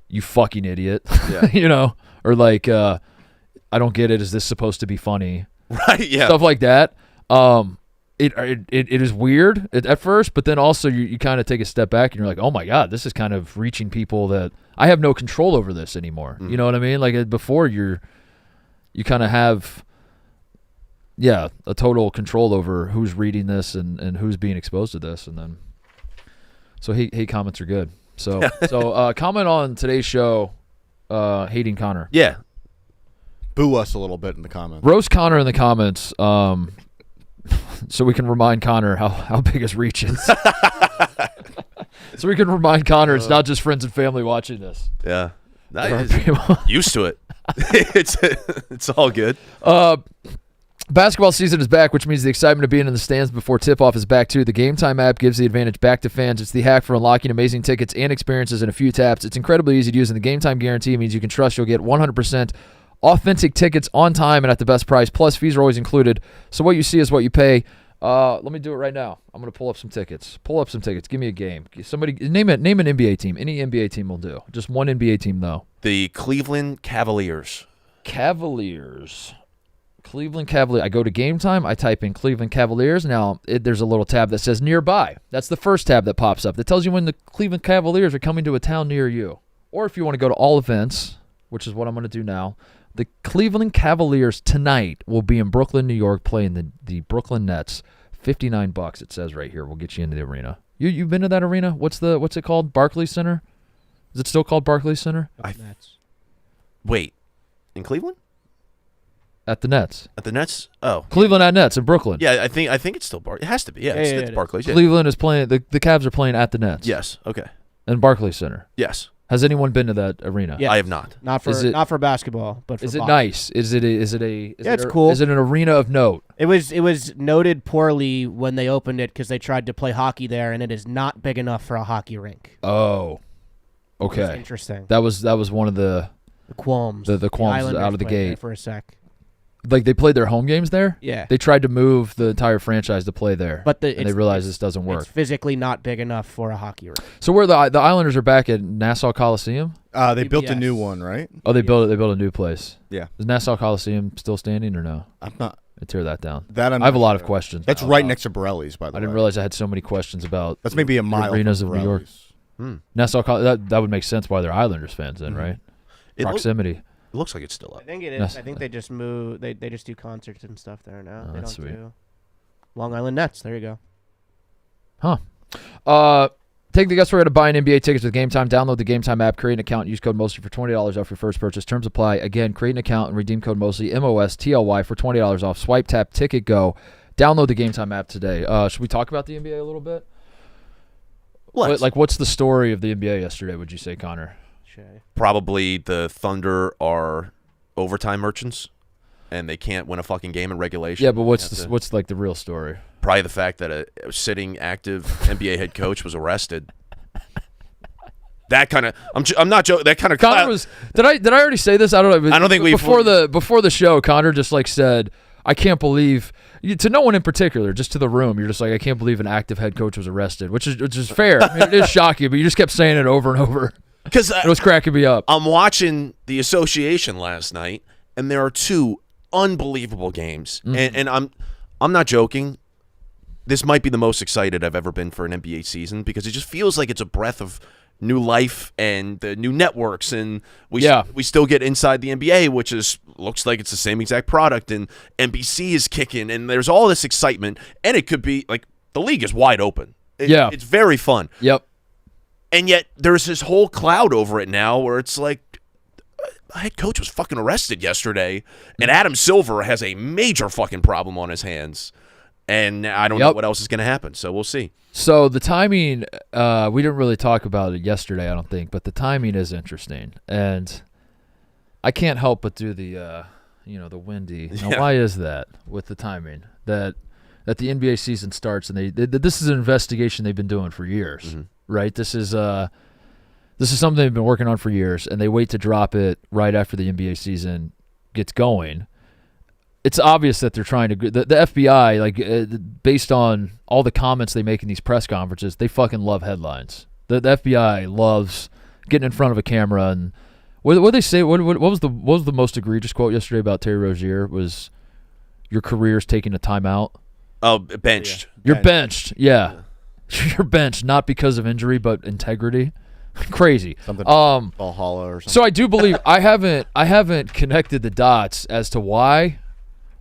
you fucking idiot, Yeah. or like, I don't get it. Is this supposed to be funny? Right, yeah. Stuff like that. It is weird at first, but then also you kind of take a step back and you're like, oh my God, this is kind of reaching people that I have no control over this anymore. You know what I mean? Like before you kind of have, a total control over who's reading this and who's being exposed to this. And then, so hate comments are good. So, comment on today's show, hating Connor. Yeah. Boo us a little bit in the comments. Roast Connor in the comments, so we can remind Connor how big his reach is. So we can remind Connor it's not just friends and family watching this. Yeah. There are Nice. people- Used to it. It's all good. Basketball season is back, which means the excitement of being in the stands before tip-off is back too. The Game Time app gives the advantage back to fans. It's the hack for unlocking amazing tickets and experiences in a few taps. It's incredibly easy to use, and the Game Time guarantee means you can trust you'll get 100% authentic tickets on time and at the best price. Plus, fees are always included. So what you see is what you pay. Let me do it right now. I'm going to pull up some tickets. Give me a game. Somebody name an NBA team. Any NBA team will do. Just one NBA team, though. The Cleveland Cavaliers. Cleveland Cavaliers. I go to Game Time. I type in Cleveland Cavaliers. Now, there's a little tab that says nearby. That's the first tab that pops up. That tells you when the Cleveland Cavaliers are coming to a town near you. Or if you want to go to all events, which is what I'm going to do now, the Cleveland Cavaliers tonight will be in Brooklyn, New York, playing the Brooklyn Nets. $59 it says right here. We'll get you into the arena. You've been to that arena? What's it called? Barclays Center? Is it still called Barclays Center? Wait. In Cleveland? At the Nets. At the Nets? Oh. Cleveland at Nets in Brooklyn. Yeah, I think it's still It has to be. Yeah, it's it Barclays. Yeah. Cleveland is playing. The Cavs are playing at the Nets. Yes. Okay. And Barclays Center. Yes. Has anyone been to that arena? Yeah. I have not. Not for basketball, but for Is it boxing. nice? It's cool. Is it an arena of note? It was noted poorly when they opened it because they tried to play hockey there, and it is not big enough for a hockey rink. Oh. It's Okay. interesting. That was one of the The qualms. the qualms Islanders out of the played there gate. for a sec. Like they played their home games there? Yeah. They tried to move the entire franchise to play there. But and they realized this doesn't work. It's physically not big enough for a hockey rink. So where the Islanders are back at Nassau Coliseum? They built a UBS. new one, right? Oh, they built a new place. Yeah. Is Nassau Coliseum still standing or no? I'm not. I tear that down. That I'm I have a not lot of sure. questions. That's now right about- next to Borelli's, by the I way. didn't realize I had so many questions about That's maybe a mile arenas from of New York. Borelli's. Nassau. That would make sense why they're Islanders fans then, right? It Proximity. looks like it's still I up. think it is. Yes. I think they just moved. They just do concerts and stuff there now. Oh, They that's don't sweet. do Long Island Nets. There you go. Huh. Take the guesswork out of buying NBA tickets with Game Time. Download the Game Time app, create an account, and use code MOSLY for $20 off your first purchase. Terms apply. Again, create an account and redeem code MOSLY, MOSTLY, for $20 off. Swipe, tap, ticket, go. Download the Game Time app today. Should we talk about the NBA a little bit? What's the story of the NBA yesterday, would you say, Connor? Probably the Thunder are overtime merchants, and they can't win a fucking game in regulation. Yeah, but what's They have to- what's like the real story? Probably the fact that a sitting active NBA head coach was arrested. That kind of I'm not joking. That kind of Connor was. Did I already say this? I don't know. I don't think we- before the show. Connor just like said, "I can't believe." To no one in particular, just to the room, you're just like, "I can't believe an active head coach was arrested," which is fair. I mean, it is shocking, but you just kept saying it over and over. because It was cracking me up. I'm watching the association last night, and there are two unbelievable games, and I'm not joking. This might be the most excited I've ever been for an NBA season because it just feels like it's a breath of new life and the new networks, and we still get Inside the NBA, which looks like it's the same exact product, and NBC is kicking, and there's all this excitement, and it could be like the league is wide open. It's very fun. Yep. And yet there's this whole cloud over it now where it's like, a head coach was fucking arrested yesterday, and Adam Silver has a major fucking problem on his hands. And I don't know what else is going to happen, so we'll see. So the timing, we didn't really talk about it yesterday, I don't think, but the timing is interesting. And I can't help but do the, the windy. Now, why is that with the timing? That the NBA season starts, and this is an investigation they've been doing for years, right? This is something they've been working on for years, and they wait to drop it right after the NBA season gets going. It's obvious that they're trying to the FBI, based on all the comments they make in these press conferences, they fucking love headlines. The FBI loves getting in front of a camera and what they say. What was the most egregious quote yesterday about Terry Rozier? Was your career's taking a timeout? Oh, benched. You're benched. Yeah. You're benched not because of injury but integrity. Crazy. Something Valhalla or something. So I do believe I haven't connected the dots as to why.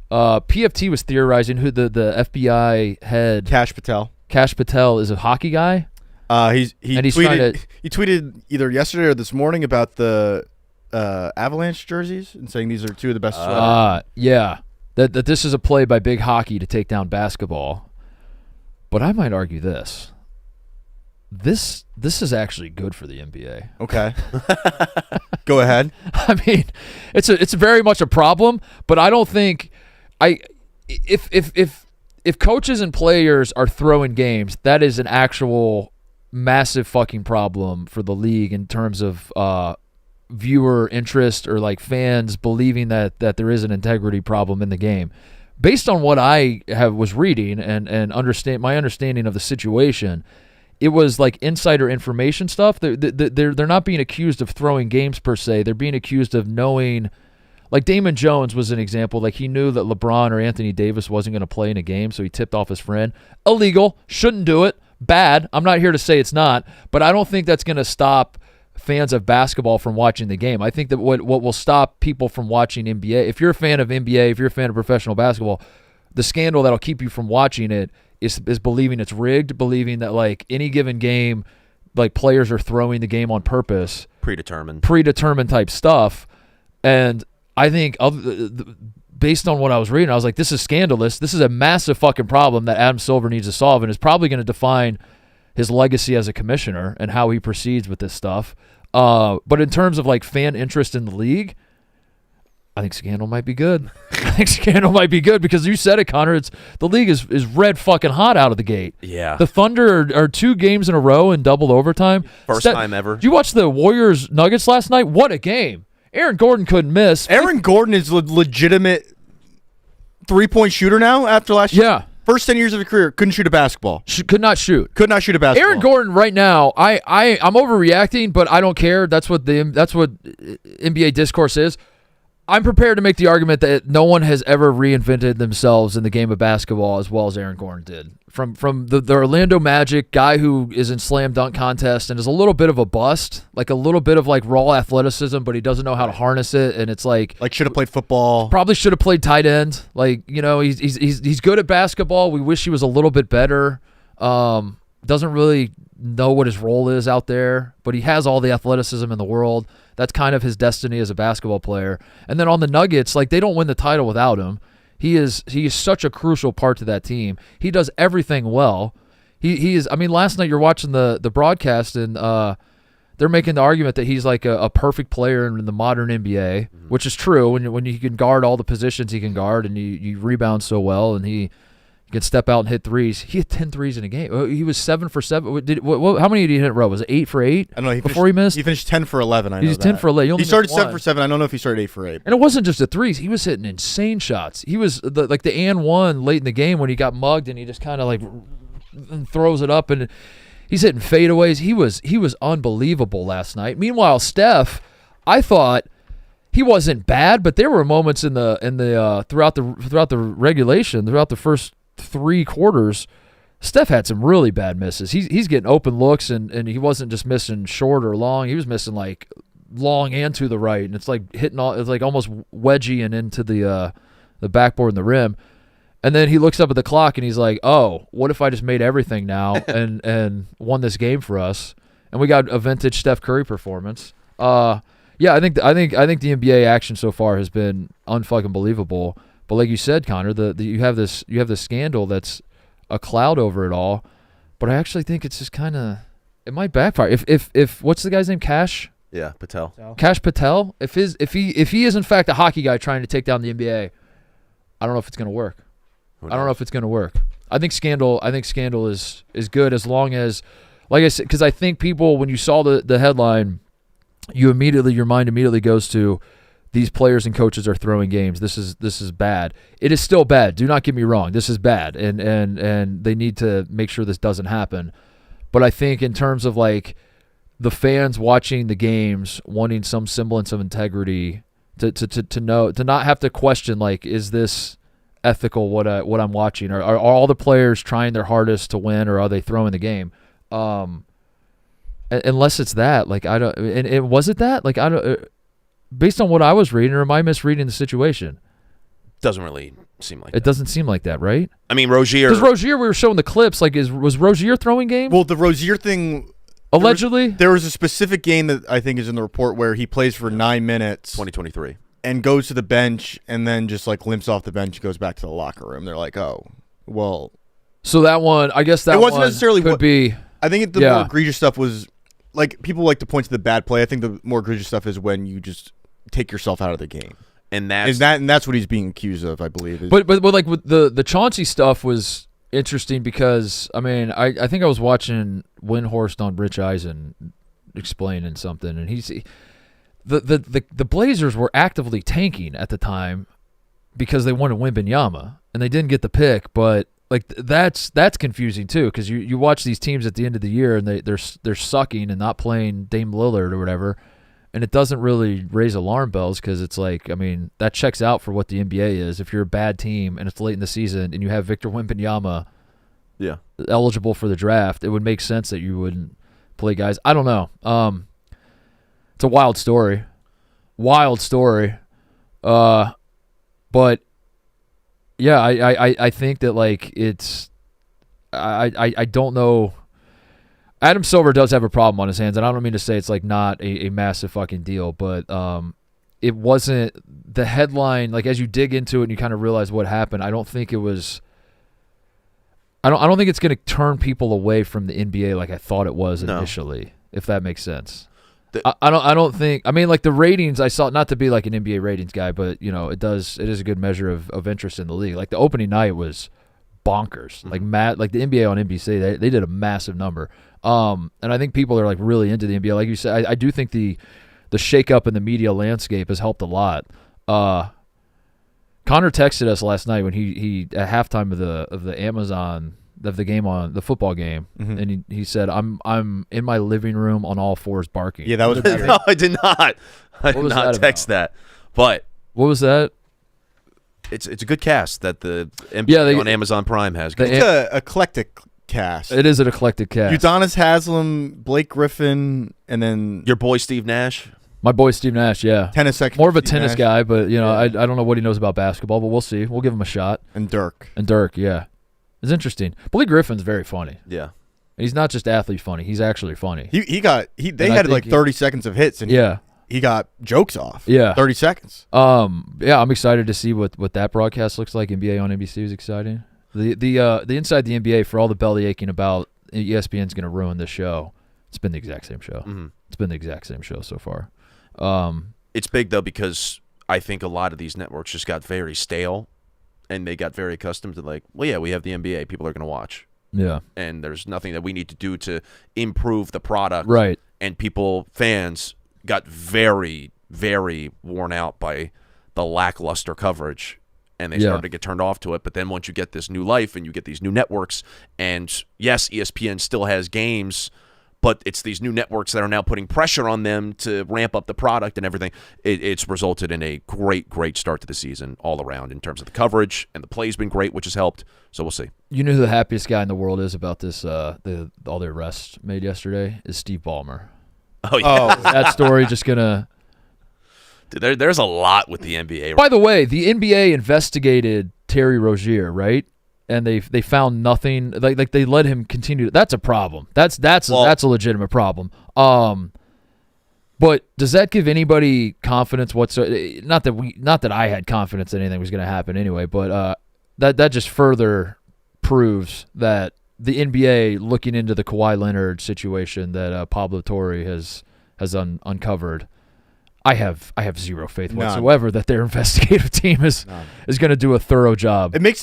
PFT was theorizing who the FBI head Kash Patel. Kash Patel is a hockey guy. He tweeted he tweeted either yesterday or this morning about the Avalanche jerseys and saying these are two of the best sweaters. Yeah. That this is a play by big hockey to take down basketball. But I might argue this. This is actually good for the NBA. Okay. Go ahead. I mean, it's very much a problem, but I don't think if coaches and players are throwing games, that is an actual massive fucking problem for the league in terms of viewer interest or like fans believing that there is an integrity problem in the game. Based on what I was reading and my understanding of the situation, it was like insider information stuff. They're not being accused of throwing games per se. They're being accused of knowing. Like Damon Jones was an example. Like he knew that LeBron or Anthony Davis wasn't going to play in a game, so he tipped off his friend. Illegal. Shouldn't do it. Bad. I'm not here to say it's not, but I don't think that's going to stop fans of basketball from watching the game. I think that what will stop people from watching NBA, if you're a fan of NBA, if you're a fan of professional basketball, the scandal that'll keep you from watching it is believing it's rigged, believing that like any given game, like players are throwing the game on purpose. Predetermined type stuff. And I think based on what I was reading, I was like, this is scandalous. This is a massive fucking problem that Adam Silver needs to solve and is probably going to define his legacy as a commissioner and how he proceeds with this stuff. But in terms of like fan interest in the league, I think scandal might be good. I think scandal might be good because you said it, Connor. The league is red fucking hot out of the gate. Yeah. The Thunder are 2 games in a row in double overtime. First time ever. Did you watch the Warriors Nuggets last night? What a game. Aaron Gordon couldn't miss. Aaron Gordon is a legitimate 3-point shooter now after last year. Yeah. First 10 years of his career, couldn't shoot a basketball. Could not shoot. Could not shoot a basketball. Aaron Gordon right now, I'm overreacting, but I don't care. That's what NBA discourse is. I'm prepared to make the argument that no one has ever reinvented themselves in the game of basketball as well as Aaron Gordon did. From the Orlando Magic, guy who is in slam dunk contest and is a little bit of a bust, like a little bit of like raw athleticism, but he doesn't know how to harness it, and it's like should have played football. Probably should have played tight end. Like, he's good at basketball. We wish he was a little bit better. Doesn't really know what his role is out there, but he has all the athleticism in the world. That's kind of his destiny as a basketball player. And then on the Nuggets, like they don't win the title without him. He is such a crucial part to that team. He does everything well. He is. I mean, last night you're watching the broadcast and they're making the argument that he's like a perfect player in the modern NBA, which is true. When you can guard all the positions he can guard and you rebound so well and he can step out and hit threes. He hit 10 threes in a game. He was 7 for 7. How many did he hit in a row? Was it 8 for 8? I don't know. Before he missed? He finished 10 for 11. I know He's 10 for 11. He started 7 for 7. I don't know if he started 8 for 8. And it wasn't just the threes. He was hitting insane shots. He was like the and one late in the game when he got mugged and he just kind of like throws it up and he's hitting fadeaways. He was unbelievable last night. Meanwhile, Steph, I thought he wasn't bad, but there were moments in the throughout the regulation, throughout the first 3 quarters, Steph had some really bad misses. He's getting open looks, and he wasn't just missing short or long. He was missing like long and to the right, and it's like hitting all. It's like almost wedgy and into the backboard and the rim. And then he looks up at the clock and he's like, "Oh, what if I just made everything now and won this game for us?" and we got a vintage Steph Curry performance. Yeah, I think the NBA action so far has been unfucking believable. But like you said, Connor, you have this scandal that's a cloud over it all. But I actually think it's just kind of it might backfire. If what's the guy's name? Cash? Yeah, Patel. Cash Patel. If he is in fact a hockey guy trying to take down the NBA, I don't know if it's going to work. I don't know if it's going to work. I think scandal is good as long as, like I said, because I think people, when you saw the headline, your mind immediately goes to these players and coaches are throwing games. This is bad. It is still bad. Do not get me wrong. This is bad, and they need to make sure this doesn't happen. But I think in terms of like the fans watching the games, wanting some semblance of integrity, to know, to not have to question like, is this ethical what I'm watching? Are all the players trying their hardest to win, or are they throwing the game? Unless it's that, like I don't. And was it that? Like I don't. Based on what I was reading, or am I misreading the situation? Doesn't really seem like it. Doesn't seem like that, right? I mean, Rozier. Because Rozier, we were showing the clips. Like, was Rozier throwing games? Well, the Rozier thing. Allegedly, there was a specific game that I think is in the report where he plays for 9 minutes, 2023, and goes to the bench, and then just like limps off the bench, and goes back to the locker room. They're like, oh, well. So that one, I guess that it wasn't one necessarily could be. I think the more egregious stuff was like people like to point to the bad play. I think the more egregious stuff is when you just take yourself out of the game, and that's what he's being accused of, I believe. But like with the Chauncey stuff was interesting because I mean I think I was watching Windhorst on Rich Eisen explaining something, and the Blazers were actively tanking at the time because they wanted Wembanyama and they didn't get the pick, but like that's confusing too because you watch these teams at the end of the year and they're sucking and not playing Dame Lillard or whatever. And it doesn't really raise alarm bells because it's like, I mean, that checks out for what the NBA is. If you're a bad team and it's late in the season and you have Victor Wembanyama eligible for the draft, it would make sense that you wouldn't play guys. I don't know. It's a wild story. But, yeah, I think that, like, it's I don't know. Adam Silver does have a problem on his hands, and I don't mean to say it's like not a massive fucking deal, but it wasn't the headline. Like as you dig into it and you kind of realize what happened, I don't think it was. I don't think it's going to turn people away from the NBA like I thought it was initially, if that makes sense. I don't think. I mean, like the ratings I saw, not to be like an NBA ratings guy, but you know, it is a good measure of interest in the league. Like the opening night was bonkers. Mm-hmm. Like the NBA on NBC, they did a massive number. And I think people are like really into the NBA. Like you said, I do think the shakeup in the media landscape has helped a lot. Connor texted us last night when he at halftime of the Amazon of the game on the football game, mm-hmm. and he said, "I'm in my living room on all fours barking." Yeah, that was no, I did not. I did not text that. But what was that? It's a good cast that the NBA on Amazon Prime has. It's an eclectic cast. It is an eclectic cast. Udonis Haslam, Blake Griffin, and then your boy Steve Nash. My boy Steve Nash, yeah. Tennis section. More of a tennis guy, but you know, I don't know what he knows about basketball, but we'll see. We'll give him a shot. And Dirk, yeah. It's interesting. Blake Griffin's very funny. Yeah. And he's not just athlete funny, he's actually funny. They had like 30 seconds of hits and he got jokes off. Yeah. 30 seconds. Yeah, I'm excited to see what that broadcast looks like. NBA on NBC is exciting. The Inside the NBA, for all the belly aching about ESPN's going to ruin this show, it's been the exact same show. Mm-hmm. It's been the exact same show so far. It's big though because I think a lot of these networks just got very stale, and they got very accustomed to like, well, yeah, we have the NBA, people are going to watch. Yeah, and there's nothing that we need to do to improve the product. Right, and fans got very, very worn out by the lackluster coverage, and they started to get turned off to it. But then once you get this new life and you get these new networks, and yes, ESPN still has games, but it's these new networks that are now putting pressure on them to ramp up the product and everything. It's resulted in a great, great start to the season all around in terms of the coverage, and the play's been great, which has helped. So we'll see. You know who the happiest guy in the world is about this? All the arrests made yesterday is Steve Ballmer. Oh yeah, that story just gonna. Dude, there's a lot with the NBA. By the way, the NBA investigated Terry Rozier, right? and they found nothing. Like they let him continue. That's a problem. That's a legitimate problem. But does that give anybody confidence whatsoever? Not that I had confidence that anything was going to happen anyway, but that just further proves that the NBA, looking into the Kawhi Leonard situation that Pablo Torre has uncovered, I have zero faith whatsoever that their investigative team is going to do a thorough job. It makes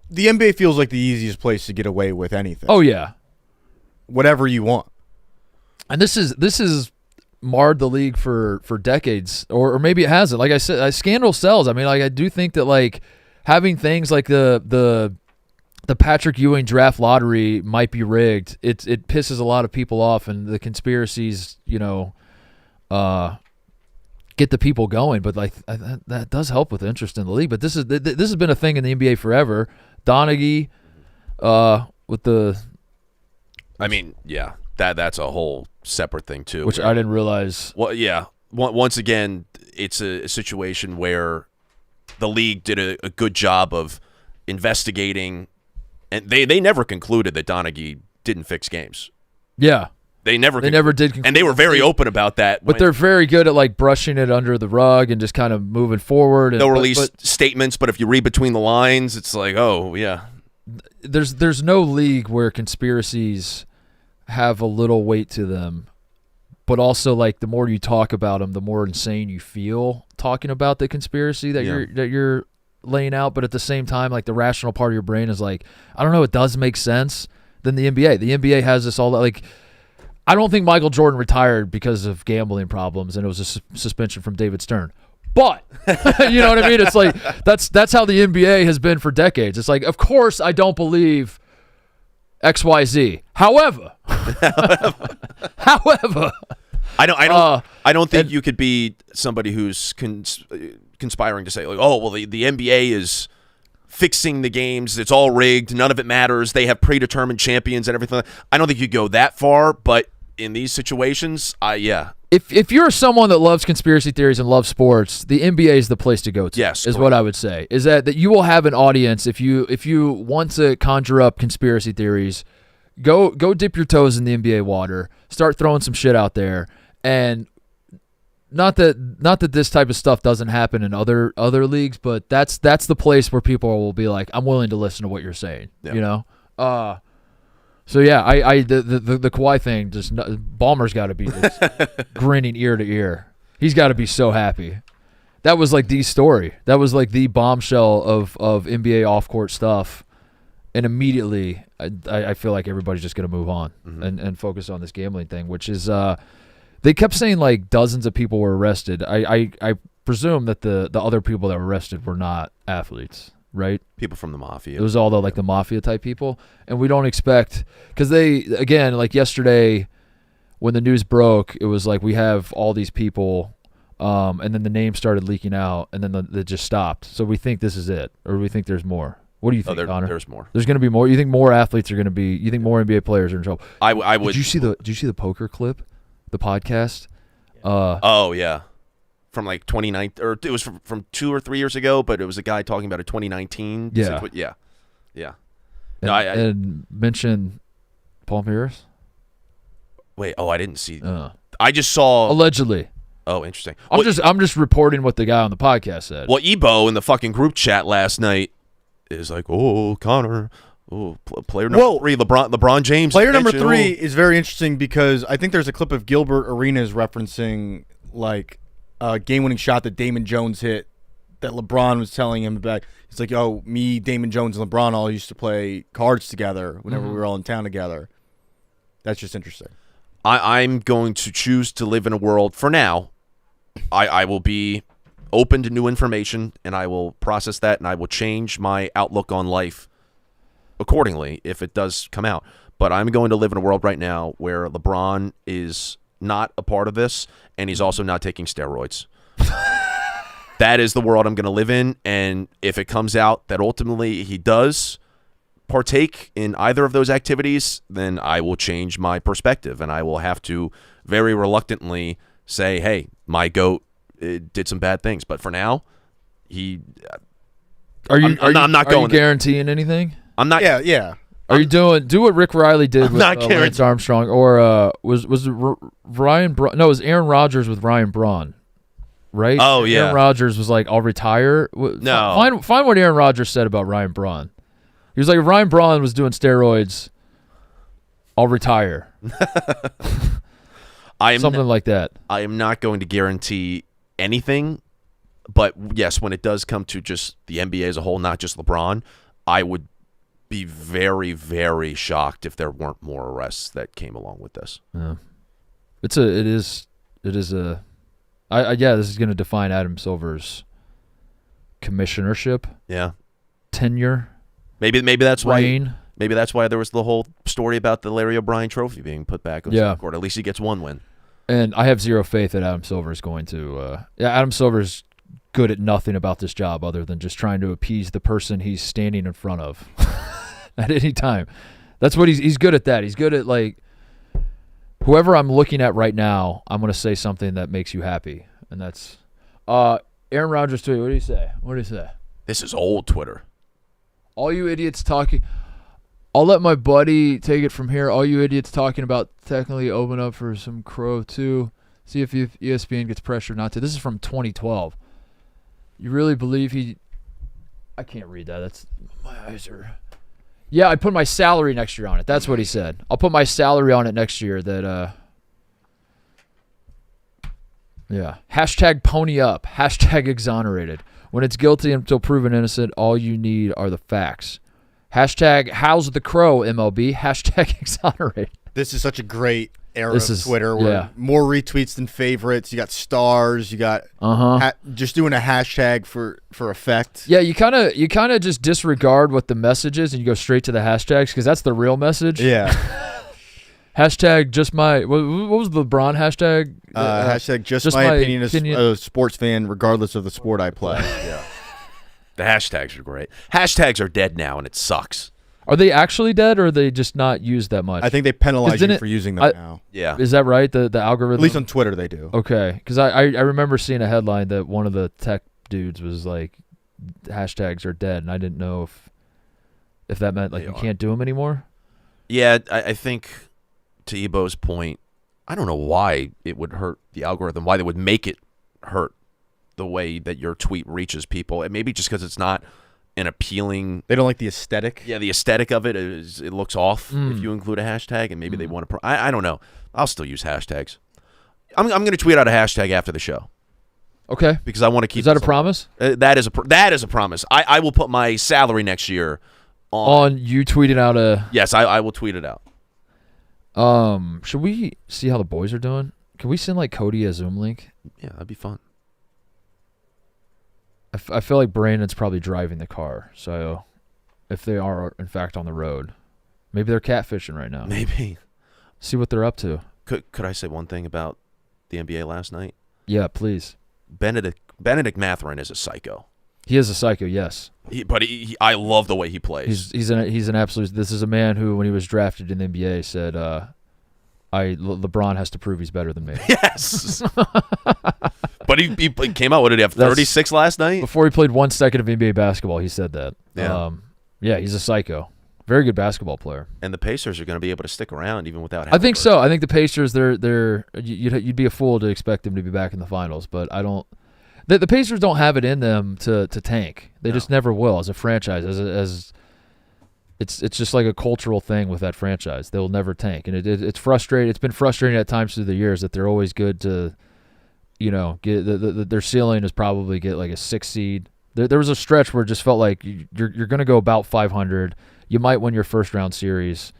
the NBA feels like the easiest place to get away with anything. Oh yeah, whatever you want. And this is marred the league for decades, or maybe it hasn't. Like I said, scandal sells. I mean, like I do think that like having things like the Patrick Ewing draft lottery might be rigged. It pisses a lot of people off, and the conspiracies, get the people going. But like that does help with interest in the league. But this has been a thing in the NBA forever. Donaghy, with the, I mean, yeah, that's a whole separate thing too. Which I didn't realize. Well, yeah. Once again, it's a situation where the league did a good job of investigating, and they never concluded that Donaghy didn't fix games. Yeah. They never did conclude. And they were very open about that. But they're very good at like brushing it under the rug and just kind of moving forward. They'll release statements, but if you read between the lines, it's like, oh, yeah. There's no league where conspiracies have a little weight to them, but also like the more you talk about them, the more insane you feel talking about the conspiracy that you're laying out. But at the same time, like the rational part of your brain is like, I don't know, it does make sense. Then the NBA has this all like. I don't think Michael Jordan retired because of gambling problems, and it was a suspension from David Stern. But you know what I mean? It's like that's how the NBA has been for decades. It's like, of course, I don't believe XYZ. However, I don't think you could be somebody who's conspiring to say like, oh well, the NBA is fixing the games. It's all rigged. None of it matters. They have predetermined champions and everything. I don't think you go that far, but in these situations, yeah. If you're someone that loves conspiracy theories and loves sports, the NBA is the place to go to. Yes, is what I would say. Is that you will have an audience if you want to conjure up conspiracy theories. Go dip your toes in the NBA water. Start throwing some shit out there, and not that this type of stuff doesn't happen in other leagues, but that's the place where people will be like, I'm willing to listen to what you're saying. Yeah. You know. So yeah, the Kawhi thing, just Ballmer's got to be just grinning ear to ear. He's got to be so happy. That was like the story. That was like the bombshell of NBA off court stuff, and immediately I feel like everybody's just gonna move on and focus on this gambling thing, which is they kept saying like dozens of people were arrested. I presume that the other people that were arrested were not athletes. Right? People from the mafia. It was all the mafia type people. And we don't expect, because they, again, like yesterday when the news broke, it was like we have all these people, and then the names started leaking out, and then it just stopped. So we think this is it, or we think there's more. What do you think, Connor? There's more. There's going to be more. You think more athletes are going to be, you think more NBA players are in trouble? I would. Did you see the poker clip, the podcast? Oh, yeah. From like 2019, or it was from 2 or 3 years ago, but it was a guy talking about a 2019. Yeah. Yeah. And, and mention Paul Pierce. Wait, I didn't see. I just saw allegedly. Oh, interesting. I'm just reporting what the guy on the podcast said. Well, Ebo in the fucking group chat last night is like, oh, Connor, player number 3, LeBron James. Player number 3 is very interesting because I think there's a clip of Gilbert Arenas referencing like a game-winning shot that Damon Jones hit that LeBron was telling him about. It's like, oh, me, Damon Jones, and LeBron all used to play cards together whenever we were all in town together. That's just interesting. I'm going to choose to live in a world, for now, I will be open to new information, and I will process that, and I will change my outlook on life accordingly if it does come out. But I'm going to live in a world right now where LeBron is not a part of this, and he's also not taking steroids. That is the world I'm going to live in, and if it comes out that ultimately he does partake in either of those activities, then I will change my perspective, and I will have to very reluctantly say, hey, my GOAT did some bad things. But for now, Are you? I'm not Are going you there. guaranteeing anything? I'm not. Yeah. Are you do what Rick Riley did with not Lance guaranteed. Armstrong, or was it Ryan? No, it was Aaron Rodgers with Ryan Braun, right? Oh, yeah. Aaron Rodgers was like, "I'll retire." No. Find what Aaron Rodgers said about Ryan Braun. He was like, if Ryan Braun was doing steroids, I'll retire. Something like that. I am not going to guarantee anything, but yes, when it does come to just the NBA as a whole, not just LeBron, I would be very, very shocked if there weren't more arrests that came along with this. Yeah. This is going to define Adam Silver's commissionership, Yeah. tenure, Maybe that's why. reign. Maybe that's why there was the whole story about the Larry O'Brien Trophy being put back on the court. At least he gets one win. And I have zero faith that Adam Silver is going to. Adam Silver's good at nothing about this job other than just trying to appease the person he's standing in front of at any time. That's what he's good at. That he's good at, like, whoever I'm looking at right now, I'm going to say something that makes you happy, and that's Aaron Rodgers tweet. What do you say? What do you say? This is old Twitter. All you idiots talking. I'll let my buddy take it from here. All you idiots talking about technically open up for some crow too. See if ESPN gets pressure not to. This is from 2012. You really believe he? I can't read that. That's my eyes are. Yeah, I put my salary next year on it. That's what he said. I'll put my salary on it next year. That yeah. Hashtag pony up. Hashtag exonerated. When it's guilty until proven innocent, all you need are the facts. Hashtag how's the crow, MLB. Hashtag exonerate. This is such a great era This of is- Twitter where yeah. more retweets than favorites. You got stars. You got just doing a hashtag for effect. Yeah, you kind of just disregard what the message is and you go straight to the hashtags because that's the real message. Yeah. Hashtag just my what was the LeBron hashtag? Hashtag just my opinion as a sports fan, regardless of the sport I play. Yeah. The hashtags are great. Hashtags are dead now, and it sucks. Are they actually dead or are they just not used that much? I think they penalize Isn't you it- for using them now. Yeah. Is that right? The algorithm. At least on Twitter they do. Okay, because I remember seeing a headline that one of the tech dudes was like, hashtags are dead, and I didn't know if that meant like They you are. can't do them anymore. Yeah, I think to Ebo's point, I don't know why it would hurt the algorithm, why they would make it hurt the way that your tweet reaches people. And maybe just because it's not an appealing. They don't like the aesthetic. Yeah, the aesthetic of it is it looks off if you include a hashtag, and maybe they want to. I don't know. I'll still use hashtags. I'm going to tweet out a hashtag after the show Okay, because I want to keep. is that a this alive. promise? That is a promise. I will put my salary next year On you tweeting out a. Yes, I will tweet it out. Should we see how the boys are doing? Can we send like Cody a Zoom link? Yeah, that'd be fun. I feel like Brandon's probably driving the car, so if they are in fact on the road, maybe they're catfishing right now. Maybe. See what they're up to. Could I say one thing about the NBA last night? Yeah, please. Benedict Mathurin is a psycho. He is a psycho, yes. But I love the way he plays. He's an absolute. This is a man who, when he was drafted in the NBA, said, LeBron has to prove he's better than me. Yes. But he came out. What did he have? 36 last night. Before he played 1 second of NBA basketball, he said that. Yeah. Yeah, he's a psycho. Very good basketball player. And the Pacers are going to be able to stick around even without. I think so. I think the Pacers, you'd be a fool to expect them to be back in the finals, but I don't. The Pacers don't have it in them to tank. They just never will as a franchise. As it's just like a cultural thing with that franchise. They'll never tank, and it's frustrating. It's been frustrating at times through the years that they're always good to, get their ceiling is probably get like a 6 seed. There was a stretch where it just felt like you're going to go about 500. You might win your first round series.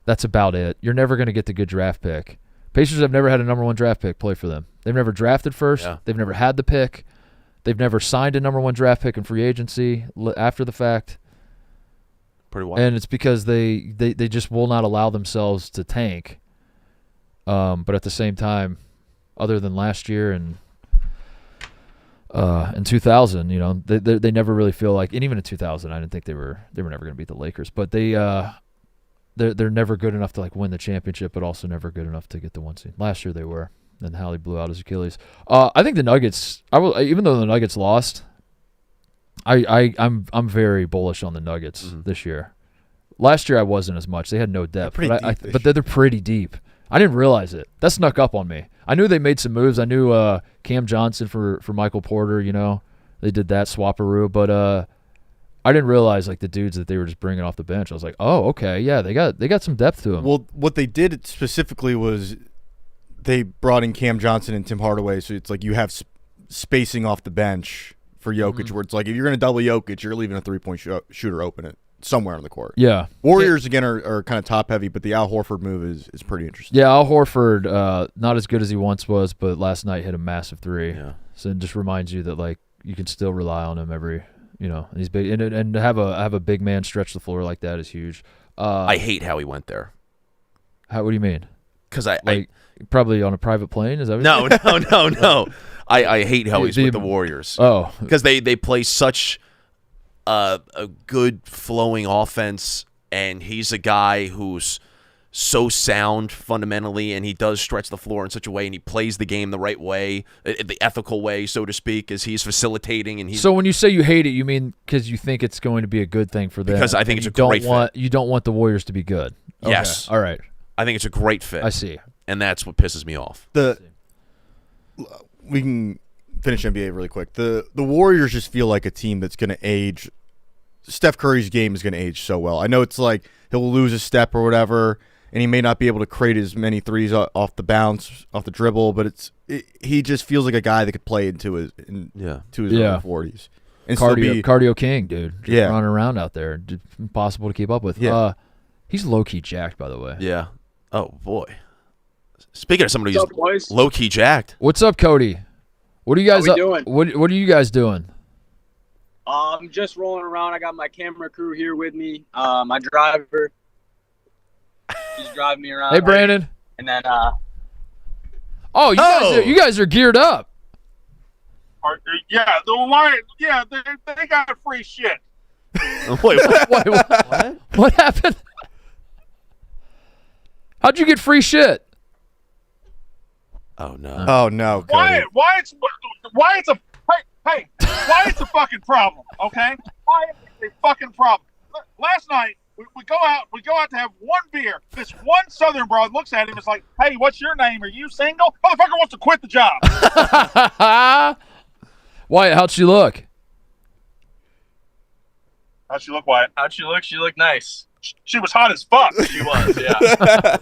That's about it. You're never going to get the good draft pick. Pacers have never had a number 1 draft pick play for them. They've never drafted first. Yeah. They've never had the pick. They've never signed a number 1 draft pick in free agency after the fact. Pretty wild. And it's because they just will not allow themselves to tank. But at the same time, other than last year and in 2000, they never really feel like, and even in 2000, I didn't think they were never going to beat the Lakers, but they're never good enough to like win the championship, but also never good enough to get the 1 seed. Last year they were, and Hallie blew out his Achilles. I think the Nuggets, even though the Nuggets lost, I'm very bullish on the Nuggets this year. Last year I wasn't as much. They had no depth, pretty but, deep this but they're pretty deep. I didn't realize it. That snuck up on me. I knew they made some moves. I knew Cam Johnson for Michael Porter. You know, they did that swapperoo, but I didn't realize like the dudes that they were just bringing off the bench. I was like, oh, okay, yeah, they got some depth to them. Well, what they did specifically was they brought in Cam Johnson and Tim Hardaway, so it's like you have spacing off the bench for Jokic, where it's like if you're going to double Jokic, you're leaving a three-point shooter open at somewhere on the court. Yeah. Warriors, again, are kind of top-heavy, but the Al Horford move is pretty interesting. Yeah, Al Horford, not as good as he once was, but last night hit a massive three. Yeah. So it just reminds you that like you can still rely on him every, you know, he's big, and to have a big man stretch the floor like that is huge. I hate how he went there. What do you mean? Because Probably on a private plane? Is that what No. I hate how he's with the Warriors. Oh. Because they play such a good flowing offense, and he's a guy who's so sound fundamentally, and he does stretch the floor in such a way, and he plays the game the right way, the ethical way, so to speak, as he's facilitating. And so when you say you hate it, you mean because you think it's going to be a good thing for them? Because I think it's a great fit. You don't want the Warriors to be good. Okay. Yes. All right. I think it's a great fit. I see. And that's what pisses me off. We can finish NBA really quick. The Warriors just feel like a team that's going to age. Steph Curry's game is going to age so well. I know it's like he'll lose a step or whatever, and he may not be able to create as many threes off the bounce, off the dribble, but he just feels like a guy that could play into his early 40s. And Cardio king, dude. Just Yeah. running around out there. Impossible to keep up with. Yeah. He's low-key jacked, by the way. Yeah. Oh, boy. Speaking of somebody who's boys? low-key jacked. What's up, Cody? What are you guys How we doing? What are you guys doing? I'm just rolling around. I got my camera crew here with me. My driver. He's driving me around. Hey, Brandon. And then you guys are geared up. They got free shit. Wait, what? Wait, what? What happened? How'd you get free shit? Oh, no. Oh, no, Cody. Why it's a fucking problem, okay? Why it's a fucking problem? Last night we go out to have one beer. This one Southern broad looks at him. It's like, hey, what's your name? Are you single? Motherfucker wants to quit the job. Wyatt, how'd she look? How'd she look, Wyatt? how'd she look? She looked nice. She was hot as fuck. She was, yeah.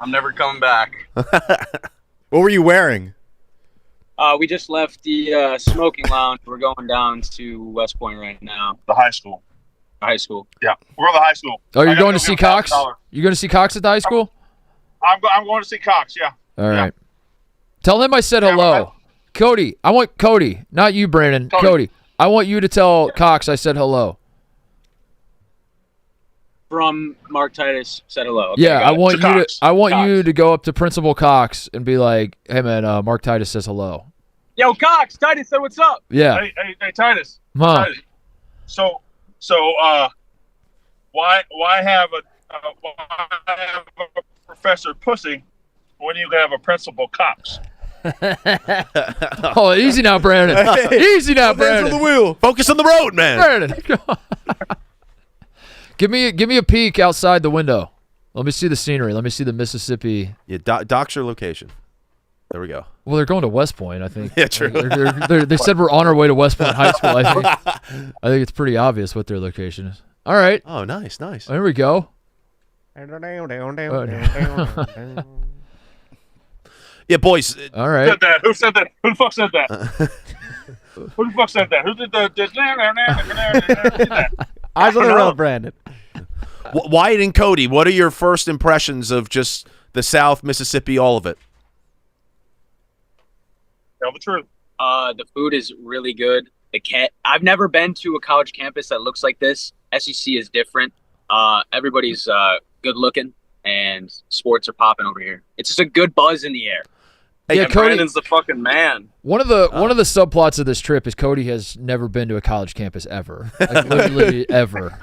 I'm never coming back. What were you wearing? We just left the smoking lounge. We're going down to West Point right now. The high school. High school. Yeah, we're going to the high school. Oh, I you're gotta going go to see give him Cox? $1,000. You're going to see Cox at the high school? I'm going to see Cox. Yeah. All right. Tell him I said Yeah, hello. Cody, I want Cody, not you, Brandon. Cody, I want you to tell Cox I said hello. From Mark Titus said hello. Okay, Yeah, got it. I want Cox. you to go up to Principal Cox and be like, "Hey man, Mark Titus says hello." Yo, Cox, Titus said what's up? Yeah. Hey, Titus. Huh. Titus. So, why have a Professor Pussy when you have a Principal Cox? Oh, easy now, Brandon. Easy now, Brandon. wheel. Focus on the road, man. Brandon, come on. Give me a peek outside the window. Let me see the scenery. Let me see the Mississippi. Yeah, dox your location. There we go. Well, they're going to West Point, I think. Yeah, true. They said we're on our way to West Point High School. I think it's pretty obvious what their location is. All right. Oh, nice. There we go. Yeah, boys. All right. Said that? Who said that? Who the fuck said that? Who the fuck said that? Who did that? Eyes on the road, Brandon. Wyatt and Cody, what are your first impressions of just the South, Mississippi, all of it? Tell the truth. The food is really good. I've never been to a college campus that looks like this. SEC is different. Everybody's good looking, and sports are popping over here. It's just a good buzz in the air. Yeah, And Cody. Brandon's the fucking man. One of the subplots of this trip is Cody has never been to a college campus ever, like literally ever.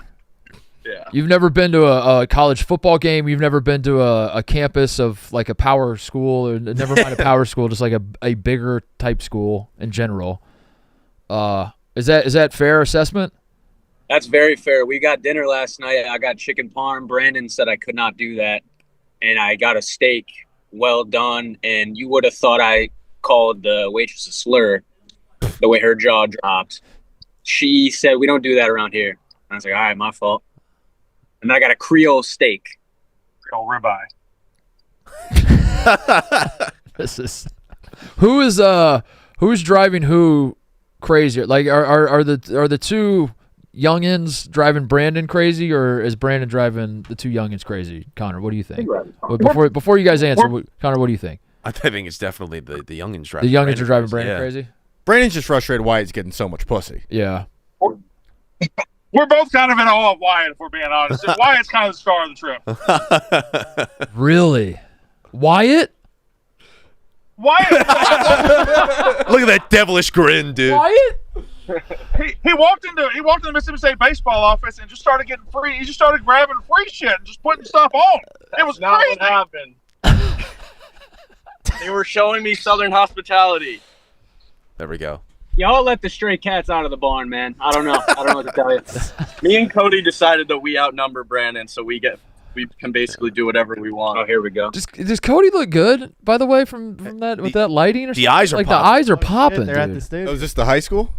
Yeah. You've never been to a college football game. You've never been to a campus of like a power school, or never mind a power school, just like a bigger type school in general. Is that fair assessment? That's very fair. We got dinner last night. I got chicken parm. Brandon said I could not do that. And I got a steak, well done. And you would have thought I called the waitress a slur the way her jaw dropped. She said, we don't do that around here. And I was like, all right, my fault. And then I got a Creole steak. Creole ribeye. This is who's driving who crazier? Like are the two youngins driving Brandon crazy, or is Brandon driving the two youngins crazy? Connor, what do you think? Before you guys answer, Connor, what do you think? I think it's definitely the youngins driving. The youngins are driving Brandon crazy. Brandon's just frustrated Wyatt's getting so much pussy. Yeah. We're both kind of in awe of Wyatt, if we're being honest. Wyatt's kind of the star of the trip. Really, Wyatt? Wyatt, Look at that devilish grin, dude. Wyatt? he walked into the Mississippi State baseball office and just started getting free. He just started grabbing free shit and just putting stuff on. It was Not crazy. what happened. They were showing me Southern hospitality. There we go. Y'all let the stray cats out of the barn, man. I don't know. I don't know what to tell you. Me and Cody decided that we outnumber Brandon, so we can basically do whatever we want. Oh, here we go. Does Cody look good, by the way, from that with that lighting or something? The eyes are like popping. the eyes are popping, They're at dude. the stage. Oh, is this the high school?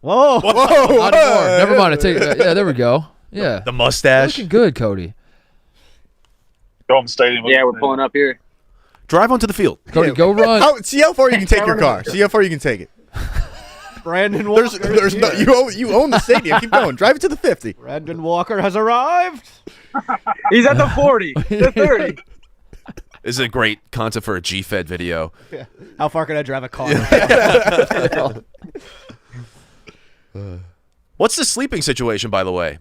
Whoa. Whoa! Not anymore. Never mind. I take yeah. There we go. Yeah. The mustache. Looking good, Cody. Go on the stadium. Yeah, we're pulling up here. Drive onto the field. Cody, go run. See how far you can take your car. See how far you can take it. Brandon Walker. There's no you own the stadium. Keep going. Drive it to the 50. Brandon Walker has arrived. He's at the 40, the 30. This is a great concept for a G-Fed video. How far can I drive a car? What's the sleeping situation, by the way?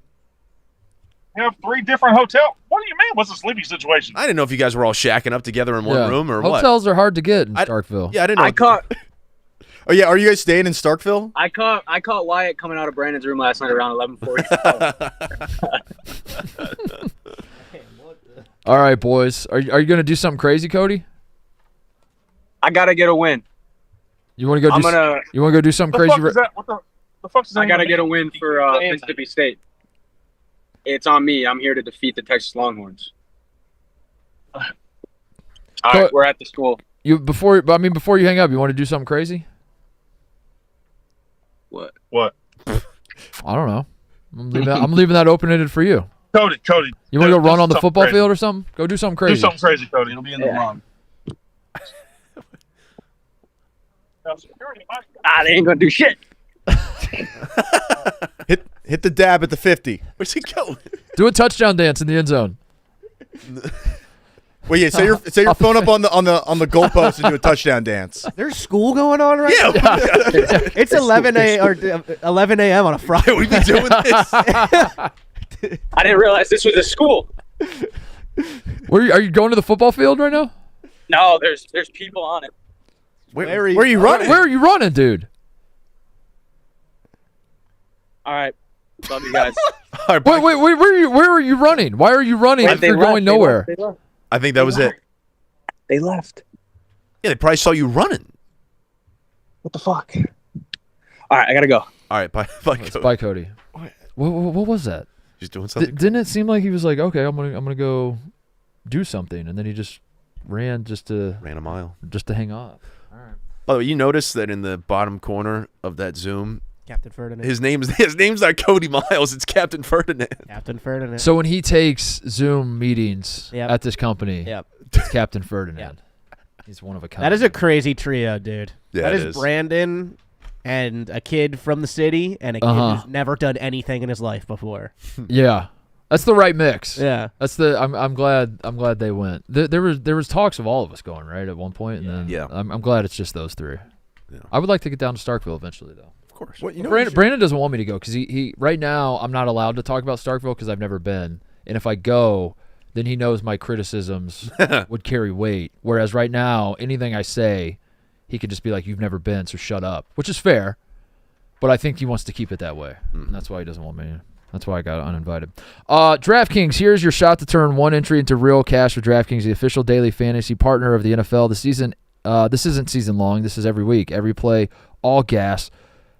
We have 3 different hotels. What do you mean? What's the sleeping situation? I didn't know if you guys were all shacking up together in one room or what. Hotels are hard to get in Starkville. Yeah, I didn't know. I caught Oh yeah, are you guys staying in Starkville? I caught Wyatt coming out of Brandon's room last night around 11:40. All right, boys. Are you going to do something crazy, Cody? I gotta get a win. You want to go? You want to go do something The crazy? fuck is that? What the fuck is that? I gotta get a win for Mississippi State. It's on me. I'm here to defeat the Texas Longhorns. All right, we're at the school. Before you hang up, you want to do something crazy? What? I don't know. I'm leaving that open-ended for you. Cody. You want to go run on the something football crazy. field or something? Go do something crazy. Do something crazy, Cody. It'll be in the vlog. They ain't gonna do shit. Hit the dab at the 50. Where's he going? Do a touchdown dance in the end zone. Well, yeah. Set your phone up on the goalpost and do a touchdown dance. There's school going on right now. Yeah, It's 11 a.m. on a Friday. we be doing this. I didn't realize this was a school. Are you going to the football field right now? No, there's people on it. Where are you running? Where are you running, dude? All right, love you guys. Wait, where are you running? Why are you running if you're going nowhere? They left. I think that was it. They left. Yeah, they probably saw you running. What the fuck? All right, I gotta go. All right, bye. Bye, Cody. What was that? Just doing something. Didn't it seem like he was like, okay, I'm gonna go do something, and then he just ran Ran a mile. just to hang off. All right. By the way, you notice that in the bottom corner of that Zoom, Captain Ferdinand. his name's not Cody Miles. It's Captain Ferdinand. Captain Ferdinand. So when he takes Zoom meetings Yep. at this company, Yep. it's Captain Ferdinand. He's one of a kind. That is a crazy trio, dude. Yeah, that it is is. Brandon and a kid from the city and a kid who's never done anything in his life before. Yeah, that's the right mix. Yeah. That's the. I'm glad they went. There was talks of all of us going right at one point, and then Yeah. I'm glad it's just those three. Yeah. I would like to get down to Starkville eventually, though. Of course. What, Brandon doesn't want me to go because he right now I'm not allowed to talk about Starkville because I've never been, and if I go, then he knows my criticisms would carry weight. Whereas right now, anything I say, he could just be like, "You've never been, so shut up," which is fair. But I think he wants to keep it that way, and that's why he doesn't want me. That's why I got uninvited. DraftKings, here's your shot to turn one entry into real cash with DraftKings, the official daily fantasy partner of the NFL. This isn't season long. This is every week, every play, all gas.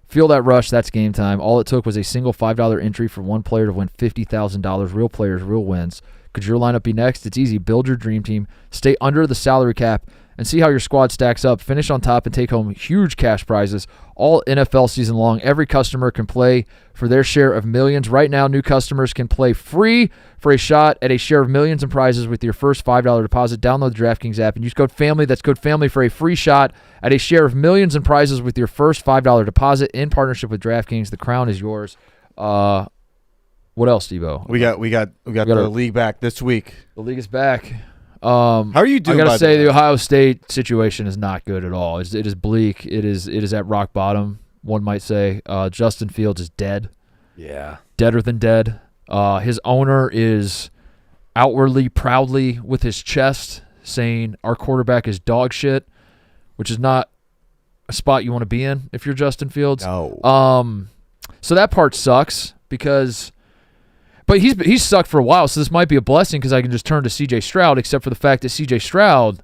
Feel that rush. That's game time. All it took was a single $5 entry for one player to win $50,000. Real players, real wins. Could your lineup be next? It's easy. Build your dream team. Stay under the salary cap and see how your squad stacks up. Finish on top and take home huge cash prizes all NFL season long. Every customer can play for their share of millions. Right now, new customers can play free for a shot at a share of millions in prizes with your first $5 deposit. Download the DraftKings app and use code FAMILY. That's code FAMILY for a free shot at a share of millions in prizes with your first $5 deposit in partnership with DraftKings. The crown is yours. What else, Devo? We got the league back this week. The league is back. How are you doing? I gotta say, the Ohio State situation is not good at all. It is bleak. It is at rock bottom. One might say. Justin Fields is dead. Yeah, deader than dead. His owner is outwardly, proudly, with his chest, saying our quarterback is dog shit, which is not a spot you want to be in if you're Justin Fields. No. So that part sucks because. But he's sucked for a while, so this might be a blessing because I can just turn to C.J. Stroud, except for the fact that C.J. Stroud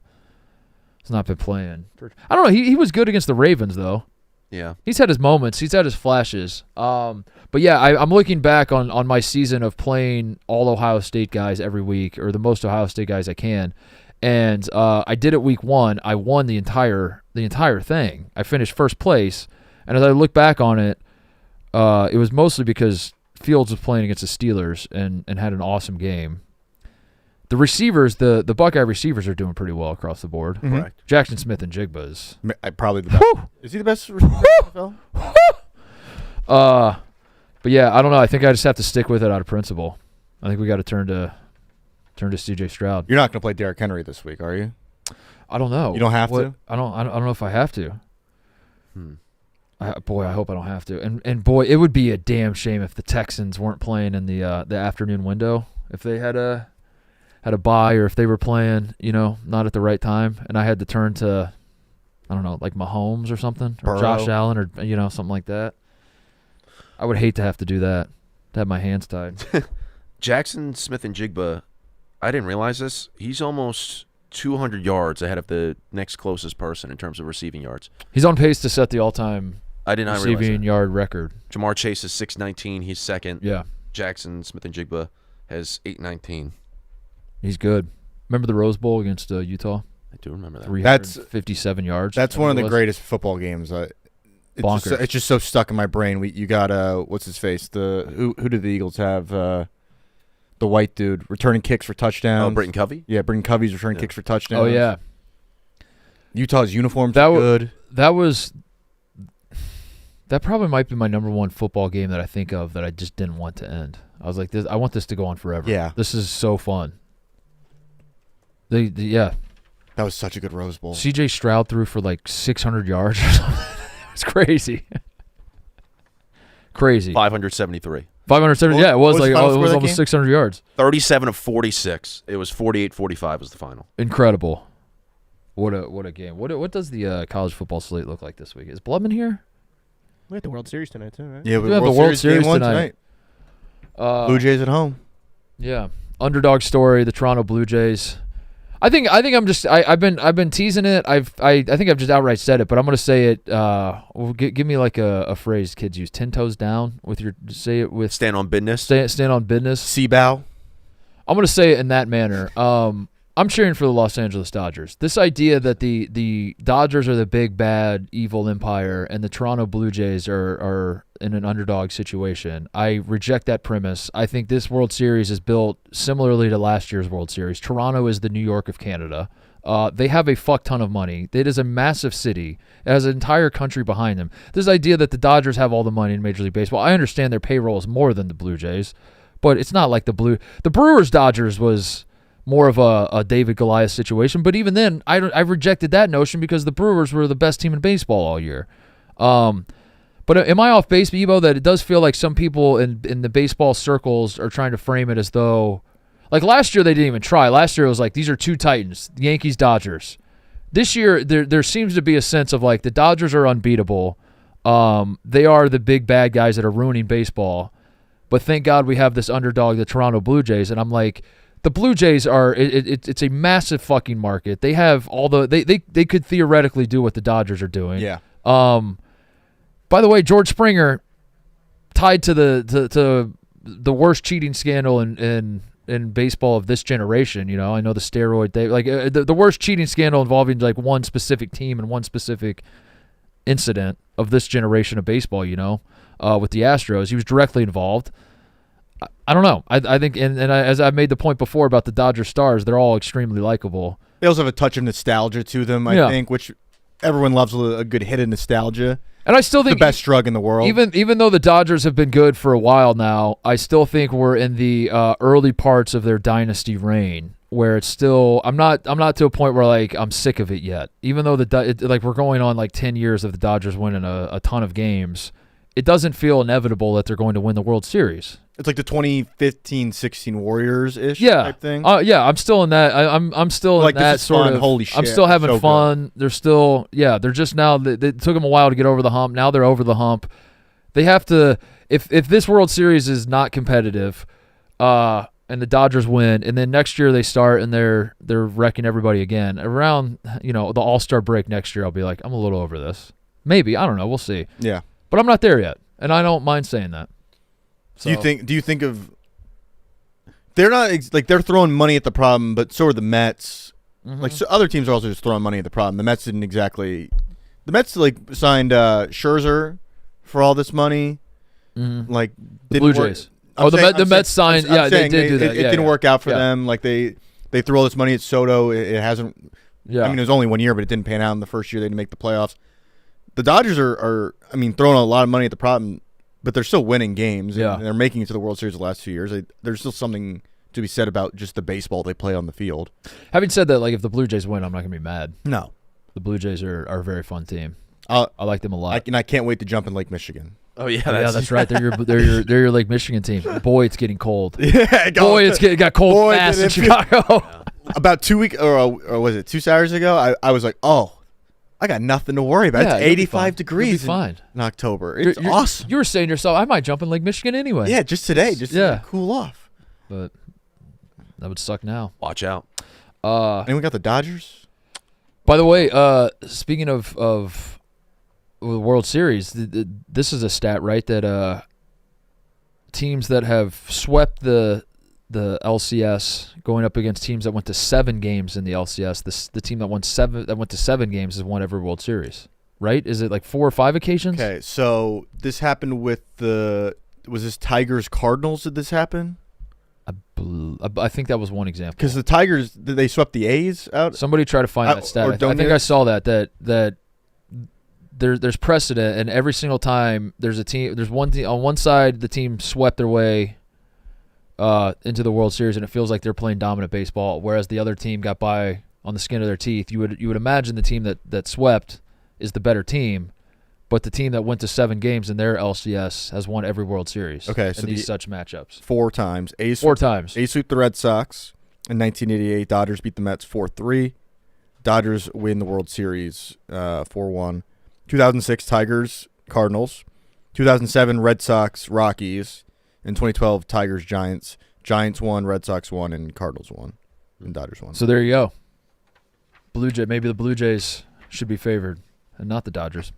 has not been playing. I don't know. He was good against the Ravens, though. Yeah. He's had his moments. He's had his flashes. But, yeah, I'm looking back on my season of playing all Ohio State guys every week, or the most Ohio State guys I can. And I did it week 1. I won the entire thing. I finished first place. And as I look back on it, it was mostly because Fields was playing against the Steelers and had an awesome game. The receivers, the Buckeye receivers are doing pretty well across the board. Mm-hmm. Correct. Jackson Smith and Jigba is probably the best. Whew! Is he the best receiver in the NFL? But yeah, I don't know. I think I just have to stick with it out of principle. I think we got to turn to C.J. Stroud. You're not going to play Derrick Henry this week, are you? I don't know. You don't have to? I don't know if I have to. I hope I don't have to. And boy, it would be a damn shame if the Texans weren't playing in the afternoon window. If they had a bye, or if they were playing, not at the right time, and I had to turn to, I don't know, like Mahomes or something, or Burrow. Josh Allen, or something like that. I would hate to have to do that. To have my hands tied. Jackson Smith and Jigba, I didn't realize this. He's almost 200 yards ahead of the next closest person in terms of receiving yards. He's on pace to set the all-time I did not realize receiving that. yard record. Jamar Chase is 619. He's second. Yeah. Jackson Smith and Jigba has 819. He's good. Remember the Rose Bowl against Utah? I do remember that. 357 yards. That's one of the was. greatest football games. Bonkers. It's just so stuck in my brain. You got what's his face? Who did the Eagles have? The white dude returning kicks for touchdowns. Oh, Britton Covey? Yeah, Britton Covey's returning kicks for touchdowns. Oh yeah. Utah's uniforms are good. That probably might be my number one football game that I think of that I just didn't want to end. I was like, I want this to go on forever. Yeah. This is so fun. Yeah. That was such a good Rose Bowl. C.J. Stroud threw for like 600 yards or something. It's crazy. Crazy. 573. 570. Yeah, it was what was like the final it score was of that almost game? 600 yards. 37 of 46. It was 48-45 was the final. Incredible. What a game. What does the college football slate look like this week? Is Blubman here? We have the World Series tonight too, right? Yeah, we have the World Series game tonight. Blue Jays at home. Yeah. Underdog story, the Toronto Blue Jays. I think I've been teasing it. I think I've just outright said it, but I'm gonna say it. Give me like a phrase kids use. 10 toes down with your say it with Stand on business. stand on business. Seabow. I'm gonna say it in that manner. I'm cheering for the Los Angeles Dodgers. This idea that the Dodgers are the big bad evil empire and the Toronto Blue Jays are in an underdog situation, I reject that premise. I think this World Series is built similarly to last year's World Series. Toronto is the New York of Canada. They have a fuck ton of money. It is a massive city. It has an entire country behind them. This idea that the Dodgers have all the money in Major League Baseball, I understand their payroll is more than the Blue Jays, but it's not like the Brewers Dodgers was more of a David Goliath situation. But even then, I rejected that notion because the Brewers were the best team in baseball all year. But am I off base, Bebo, that it does feel like some people in the baseball circles are trying to frame it as though, like last year they didn't even try. Last year it was like, these are two titans, Yankees, Dodgers. This year there seems to be a sense of like the Dodgers are unbeatable. They are the big bad guys that are ruining baseball. But thank God we have this underdog, the Toronto Blue Jays. And I'm like, the Blue Jays are it's a massive fucking market. They have all the they could theoretically do what the Dodgers are doing. Yeah. By the way, George Springer tied to the worst cheating scandal in baseball of this generation. You know, I know the steroid thing, like the worst cheating scandal involving like one specific team and one specific incident of this generation of baseball. You know, with the Astros, he was directly involved. I don't know. I think, as I made the point before about the Dodger Stars, they're all extremely likable. They also have a touch of nostalgia to them, I think, which everyone loves a good hit of nostalgia. And I still think the best drug in the world. Even though the Dodgers have been good for a while now, I still think we're in the early parts of their dynasty reign, where it's still I'm not to a point where like I'm sick of it yet. Even though like we're going on like 10 years of the Dodgers winning a ton of games, it doesn't feel inevitable that they're going to win the World Series. It's like the 2015-16 Warriors-ish type thing. Yeah, I'm still in that. I'm still like in that this is sort fun. of. Holy shit, I'm still having so fun. good. They're still, they're just now. It took them a while to get over the hump. Now they're over the hump. They have to. If this World Series is not competitive, and the Dodgers win, and then next year they start and they're wrecking everybody again around the All-Star break next year, I'll be like, I'm a little over this. Maybe, I don't know. We'll see. Yeah, but I'm not there yet, and I don't mind saying that. So, Do you think of? They're not like they're throwing money at the problem, but so are the Mets. Mm-hmm. Like so other teams are also just throwing money at the problem. The Mets didn't exactly. The Mets like signed Scherzer for all this money. Mm-hmm. Like the Blue Jays. The Mets signed. They did do that. It didn't work out for them. Like they threw all this money at Soto. It hasn't. Yeah. I mean, it was only 1 year, but it didn't pan out in the first year. They didn't make the playoffs. The Dodgers are throwing a lot of money at the problem. But they're still winning games, and they're making it to the World Series the last 2 years. There's still something to be said about just the baseball they play on the field. Having said that, like if the Blue Jays win, I'm not going to be mad. No. The Blue Jays are a very fun team. I like them a lot. I can't wait to jump in Lake Michigan. Oh yeah, that's right. They're your Lake Michigan team. Boy, it's getting cold. Yeah, boy, it got cold fast in Chicago. About 2 weeks, or was it 2 Saturdays ago? I was like, oh. I got nothing to worry about. It's 85 degrees in October. It's awesome. You were saying to yourself, I might jump in Lake Michigan anyway. Yeah, just today, to cool off. But that would suck now. Watch out. Anyone got the Dodgers? By the way, speaking of the World Series, this is a stat, right? That teams that have swept the LCS going up against teams that went to 7 games in the LCS. The team that went to 7 games has won every World Series, right? Is it like 4 or 5 occasions? Okay, so this happened with was this Tigers Cardinals? Did this happen? I think that was one example. Because the Tigers, they swept the A's out. Somebody try to find that stat. I think I saw that there's precedent, and every single time there's one team on one side, the team swept their way into the World Series, and it feels like they're playing dominant baseball, whereas the other team got by on the skin of their teeth. You would imagine the team that swept is the better team, but the team that went to 7 games in their LCS has won every World Series. Okay, so these such matchups 4 times. A's 4 times. A's sweep the Red Sox in 1988. Dodgers beat the Mets 4-3. Dodgers win the World Series 4-1. 2006 Tigers Cardinals. 2007 Red Sox Rockies. In 2012, Tigers, Giants. Giants won, Red Sox won, and Cardinals won, and Dodgers won. So there you go. Maybe the Blue Jays should be favored, and not the Dodgers.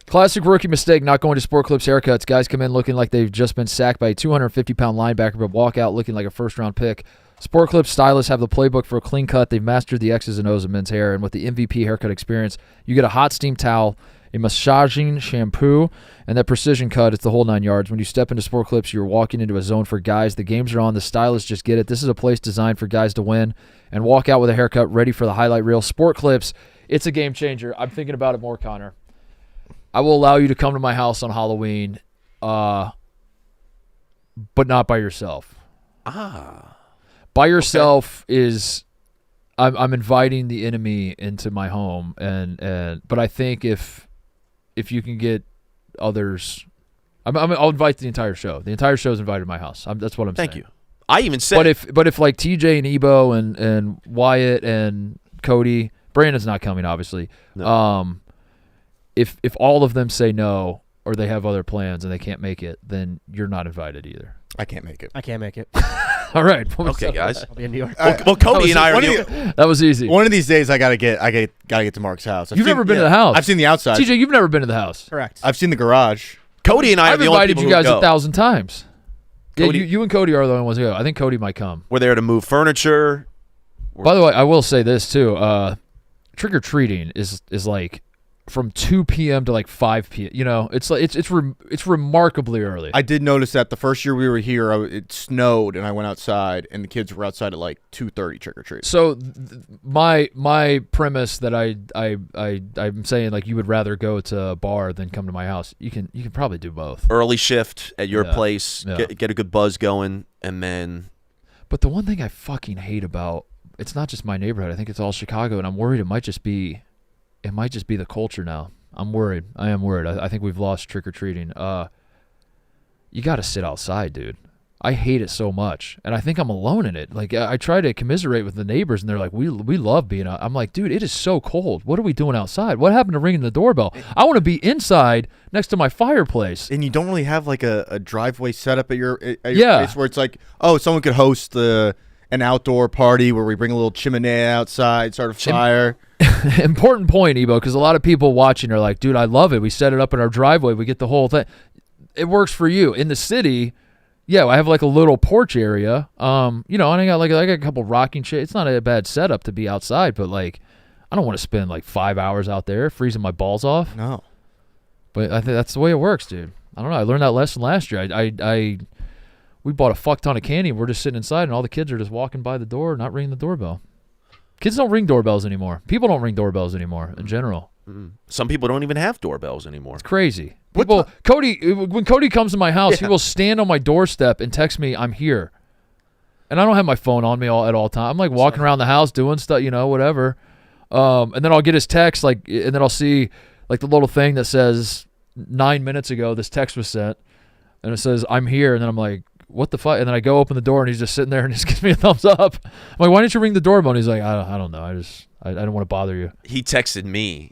Classic rookie mistake, not going to Sport Clips haircuts. Guys come in looking like they've just been sacked by a 250-pound linebacker, but walk out looking like a first-round pick. Sport Clips stylists have the playbook for a clean cut. They've mastered the X's and O's of men's hair, and with the MVP haircut experience, you get a hot steam towel, a massaging shampoo, and that precision cut. It's the whole 9 yards. When you step into Sport Clips, you're walking into a zone for guys. The games are on. The stylists just get it. This is a place designed for guys to win and walk out with a haircut ready for the highlight reel. Sport Clips, it's a game changer. I'm thinking about it more, Connor. I will allow you to come to my house on Halloween, but not by yourself. By yourself is I'm inviting the enemy into my home, but I think if you can get others, I'll invite the entire show. The entire show is invited to my house. That's what I'm saying. Thank you. I even said, but if like TJ and Ebo and Wyatt and Cody, Brandon's not coming, obviously. No. If all of them say no or they have other plans and they can't make it, then you're not invited either. I can't make it. I can't make it. All right. What was Okay, up? guys. I'll be in New York. Well, Cody and I are. That was easy. One of these days, I gotta get to Mark's house. You've never been to the house. I've seen the outside. TJ, you've never been to the house. Correct. I've seen the garage. Cody and I are I've the only invited people you who guys go. 1,000 times. Cody- Yeah, you and Cody are the only ones who go. I think Cody might come. We're there to move furniture. By the way, I will say this too. Trick or treating is like from 2 p.m. to like 5 p.m. You know, it's like it's remarkably early. I did notice that the first year we were here, it snowed, and I went outside, and the kids were outside at like 2:30 trick or treat. So my premise that I'm saying, like, you would rather go to a bar than come to my house. You can probably do both. Early shift at your Yeah. place. Yeah. Get a good buzz going, and then But the one thing I fucking hate about it's not just my neighborhood. I think it's all Chicago, and I'm worried it might just be the culture now. I'm worried. I am worried. I think we've lost trick or treating. You got to sit outside, dude. I hate it so much, and I think I'm alone in it. Like, I try to commiserate with the neighbors, and they're like, "We love being out." I'm like, "Dude, it is so cold. What are we doing outside? What happened to ringing the doorbell? I want to be inside next to my fireplace." And you don't really have like a driveway setup at your Yeah. place where it's like, oh, someone could host an outdoor party where we bring a little chimney outside, start a fire. Important point, Ebo, because a lot of people watching are like, "Dude, I love it. We set it up in our driveway. We get the whole thing." It works for you in the city. Yeah, I have like a little porch area. You know, and I got a couple rocking chairs. It's not a bad setup to be outside, but like, I don't want to spend like 5 hours out there freezing my balls off. No. But I think that's the way it works, dude. I don't know. I learned that lesson last year. We bought a fuck ton of candy, and we're just sitting inside, and all the kids are just walking by the door, not ringing the doorbell. Kids don't ring doorbells anymore. People don't ring doorbells anymore in general. some people don't even have doorbells anymore. It's crazy. People, when Cody comes to my house, he will stand on my doorstep and text me, "I'm here." And I don't have my phone on me at all time. I'm like walking around the house doing stuff, you know, whatever. And then I'll get his text, and then I'll see like the little thing that says 9 minutes ago this text was sent, and it says "I'm here," and then I'm like, "What the fuck?" And then I go open the door, and he's just sitting there, and he just gives me a thumbs up. I'm like, "Why didn't you ring the doorbell?" And he's like, "I don't know. I don't want to bother you." He texted me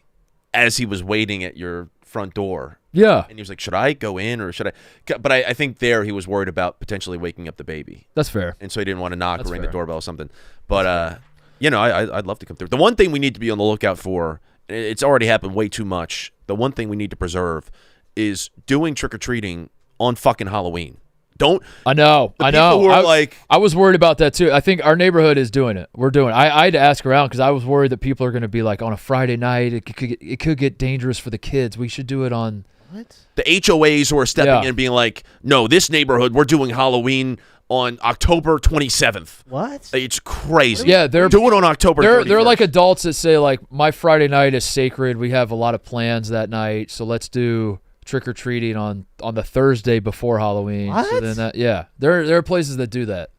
as he was waiting at your front door. Yeah, And he was like, should I go in or should I? But I think there he was worried about potentially waking up the baby. that's fair. And so he didn't want to knock That's or ring fair. the doorbell or something. But, you know, I'd love to come through. The one thing we need to be on the lookout for, and it's already happened way too much, the one thing we need to preserve is doing trick-or-treating on fucking Halloween. Don't. I know. The people who are I was worried about that too. I think our neighborhood is doing it. We're doing it. I had to ask around because I was worried that people are going to be like, on a Friday night, it could get dangerous for the kids. We should do it on. What? the HOAs who are stepping Yeah. in and being like, no, this neighborhood, we're doing Halloween on October 27th. What? It's crazy. Yeah, they're Do it on October 31st. they're like adults that say like, my Friday night is sacred. We have a lot of plans that night, so let's do trick or treating on the Thursday before Halloween. So What? then there are places that do that.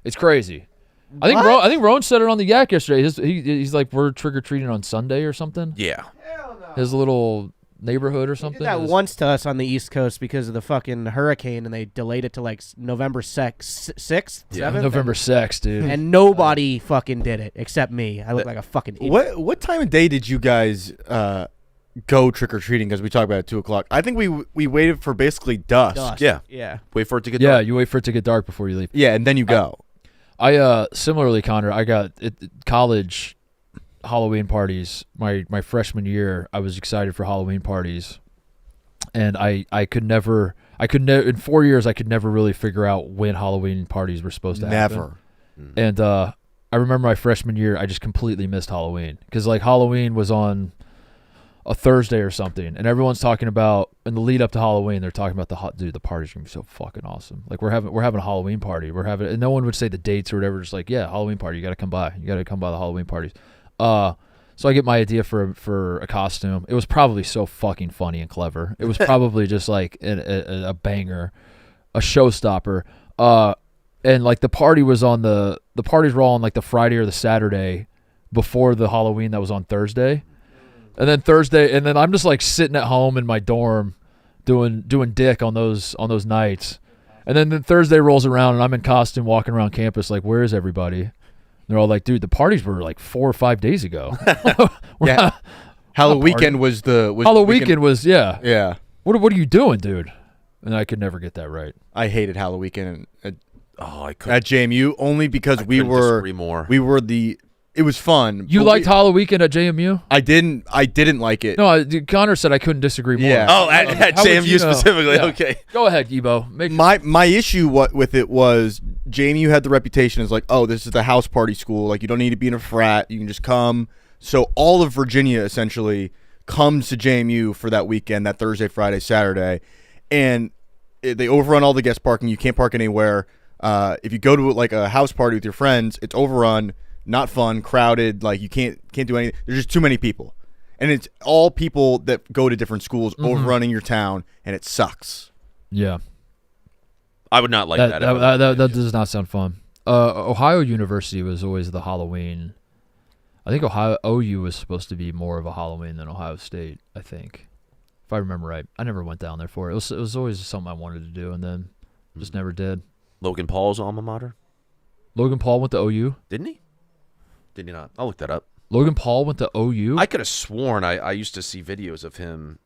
It's crazy. I think What? Roan said it on the Yak yesterday. He's like, we're trick or treating on Sunday or something. Yeah. His little neighborhood or They something. did that is- once to us on the East Coast because of the fucking hurricane, and they delayed it to like November 6th, Yeah, 7th. November 6th, dude. And nobody fucking did it except me. I look like a fucking idiot. What time of day did you guys go trick or treating? Because we talked about it at 2:00. I think we waited for basically dusk. Dust. Yeah. Yeah. Wait for it to get Yeah, dark. you wait for it to get dark before you leave. Yeah, and then you go. I similarly, Connor, I got college Halloween parties. My freshman year, I was excited for Halloween parties, and I could never in 4 years I could never really figure out when Halloween parties were supposed to happen. Never. And I remember my freshman year, I just completely missed Halloween because like Halloween was on a Thursday or something, and everyone's talking about in the lead up to Halloween. They're talking about the party's gonna be so fucking awesome. Like we're having a Halloween party. And no one would say the dates or whatever. Just like, yeah, Halloween party. You got to come by. You got to come by the Halloween parties. So I get my idea for a costume. It was probably so fucking funny and clever. It was probably just like a banger, a showstopper. And like the parties were all on like the Friday or the Saturday before the Halloween that was on Thursday. And then I'm just like sitting at home in my dorm doing dick on those nights. And then the Thursday rolls around and I'm in costume walking around campus like, where is everybody? And they're all like, dude, the parties were like 4 or 5 days ago. Yeah. Halloween party. weekend was the Halloween weekend was, yeah. Yeah. What are you doing, dude? And I could never get that right. I hated Halloween weekend. Oh, I couldn't. at JMU only because I we couldn't were disagree more. it was fun. You but liked Hollow Weekend at JMU? I didn't like it. No, Connor said I couldn't disagree more. Yeah. Oh, at How would JMU you know? specifically. Yeah. Okay. Go ahead, Ebo. My issue with it was JMU had the reputation as like, oh, this is the house party school. Like, you don't need to be in a frat. You can just come. So all of Virginia essentially comes to JMU for that weekend, that Thursday, Friday, Saturday, and they overrun all the guest parking. You can't park anywhere. If you go to like a house party with your friends, it's overrun, not fun, crowded. Like, you can't do anything. There's just too many people, and it's all people that go to different schools overrunning your town, and it sucks. Yeah. I would not like that. That does not sound fun. Ohio University was always the Halloween. I think OU was supposed to be more of a Halloween than Ohio State, I think. If I remember right. I never went down there for it. It was always something I wanted to do, and then just never did. Logan Paul's alma mater? Logan Paul went to OU? Didn't he? Did he not? I'll look that up. Logan Paul went to OU? I could have sworn I used to see videos of him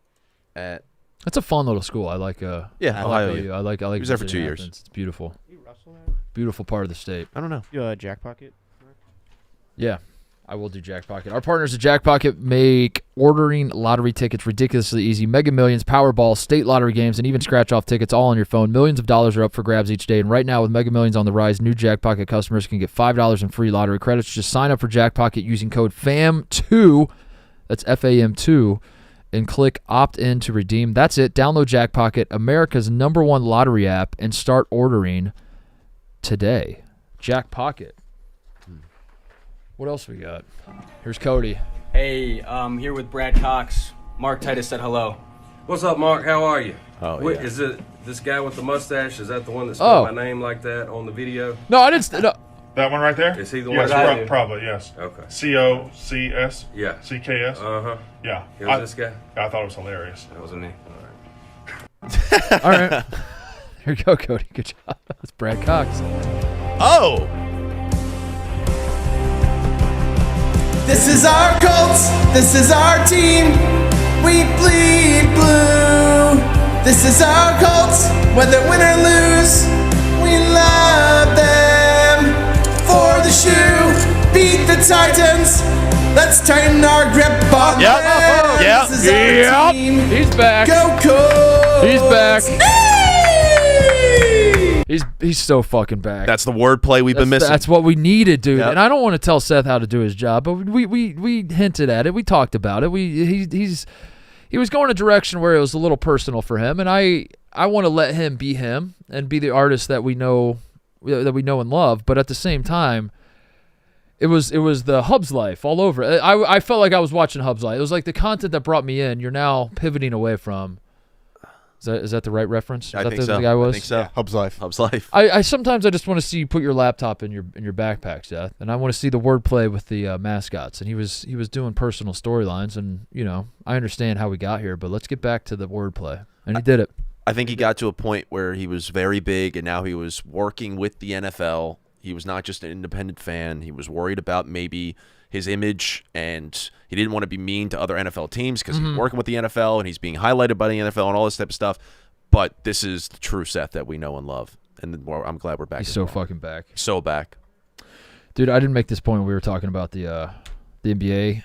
at... That's a fun little school. I like Yeah, I Ohio. like OU. I like He was there for visiting 2 years. Athens. It's beautiful. Beautiful part of the state. I don't know. You Jackpocket? Yeah, I will do Jackpocket. Our partners at Jackpocket make ordering lottery tickets ridiculously easy. Mega Millions, Powerball, state lottery games, and even scratch-off tickets all on your phone. Millions of dollars are up for grabs each day, and right now with Mega Millions on the rise, new Jackpocket customers can get $5 in free lottery credits. Just sign up for Jackpocket using code FAM2, that's FAM2, and click opt-in to redeem. That's it. Download Jackpocket, America's #1 lottery app, and start ordering today. Jackpocket. What else we got? Here's Cody. Hey, I'm here with Brad Cox. Mark Titus said hello. What's up, Mark? How are you? Oh, Wait, yeah. is it this guy with the mustache? Is that the one that spelled my name like that on the video? No, I didn't. No. That one right there? Is he the yes, one that I do? probably, yes. Okay. COCS? Yeah. CKS? Uh-huh. Yeah. It was this guy? I thought it was hilarious. That wasn't me. All right. All right. Here you go, Cody. Good job. That's Brad Cox. Oh! This is our Colts. This is our team. We bleed blue. This is our Colts. Whether win or lose, we love them. For the shoe, beat the Titans. Let's tighten our grip on Yep. them. Yep. This is our team. He's back. Go Colts. He's back. Hey! He's so fucking back. That's the wordplay we've been missing. That's what we needed, dude. Yep. And I don't want to tell Seth how to do his job, but we hinted at it. We talked about it. He was going a direction where it was a little personal for him, and I want to let him be him and be the artist that we know and love. But at the same time, it was the Hubs life all over. I felt like I was watching Hubs life. It was like the content that brought me in. You're now pivoting away from. Is that the right reference? I think the so. guy was? I think so. Yeah, Hub's life. Hub's life. I sometimes I just want to see you put your laptop in your backpack, Seth, and I want to see the wordplay with the mascots. And he was doing personal storylines, and I understand how we got here, but let's get back to the wordplay. And he did it. I think he got to a point where he was very big, and now he was working with the NFL. He was not just an independent fan. He was worried about maybe his image, and he didn't want to be mean to other NFL teams because he's working with the NFL and he's being highlighted by the NFL and all this type of stuff. But this is the true Seth that we know and love, and I'm glad we're back. He's so fucking back. So back. Dude, I didn't make this point when we were talking about the NBA.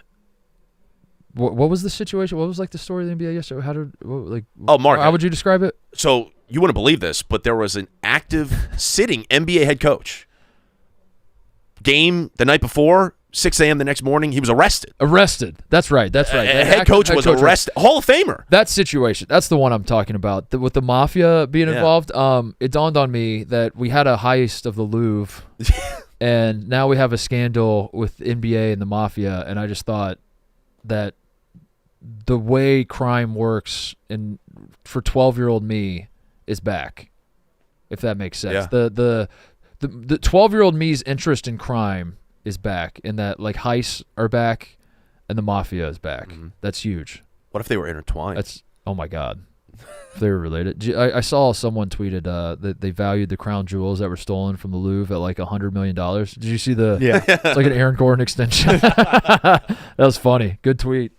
What was the situation? What was like the story of the NBA yesterday? Mark, how would you describe it? So you wouldn't believe this, but there was an active sitting NBA head coach. Game the night before, 6 a.m. the next morning, he was arrested. Arrested. That's right. The head coach was arrested. Hall of Famer. That situation. That's the one I'm talking about. With the mafia being involved, it dawned on me that we had a heist of the Louvre, and now we have a scandal with NBA and the mafia, and I just thought that the way crime works for 12-year-old me is back, if that makes sense. Yeah. The 12-year-old me's interest in crime is back, in that like heists are back and the mafia is back. That's huge. What if they were intertwined? Oh my God. If they were related. I saw someone tweeted that they valued the crown jewels that were stolen from the Louvre at like $100 million. Did you see the? Yeah. It's like an Aaron Gordon extension. That was funny. Good tweet.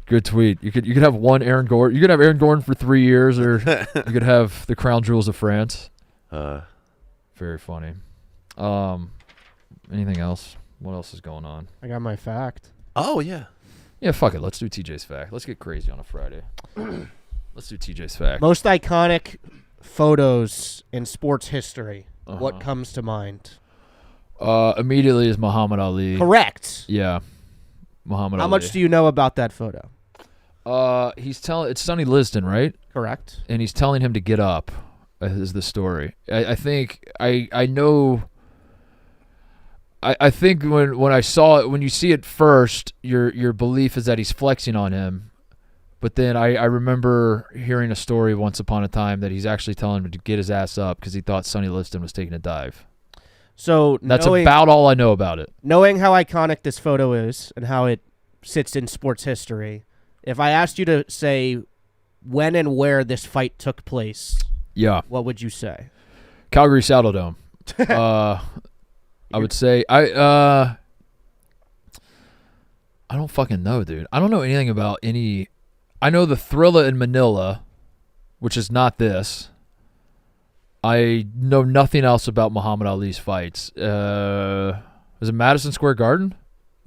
Good tweet. You could have one Aaron Gordon. You could have Aaron Gordon for 3 years, or you could have the crown jewels of France. Very funny. Anything else? What else is going on? I got my fact. Oh, yeah. Yeah, fuck it. Let's do TJ's fact. Let's get crazy on a Friday. Let's do TJ's fact. Most iconic photos in sports history. What comes to mind? Immediately is Muhammad Ali. Correct. Yeah. Muhammad Ali. How much do you know about that photo? He's telling it's Sonny Liston, right? Correct. And he's telling him to get up. Is the story? I think I know. I think when I saw it, when you see it first, your belief is that he's flexing on him. But then I remember hearing a story once upon a time that he's actually telling him to get his ass up because he thought Sonny Liston was taking a dive. So that's about all I know about it. Knowing how iconic this photo is and how it sits in sports history, if I asked you to say when and where this fight took place, what would you say? Calgary Saddledome. I would say I don't fucking know, dude. I don't know anything about any. I know the Thrilla in Manila, which is not this. I know nothing else about Muhammad Ali's fights. Was it Madison Square Garden?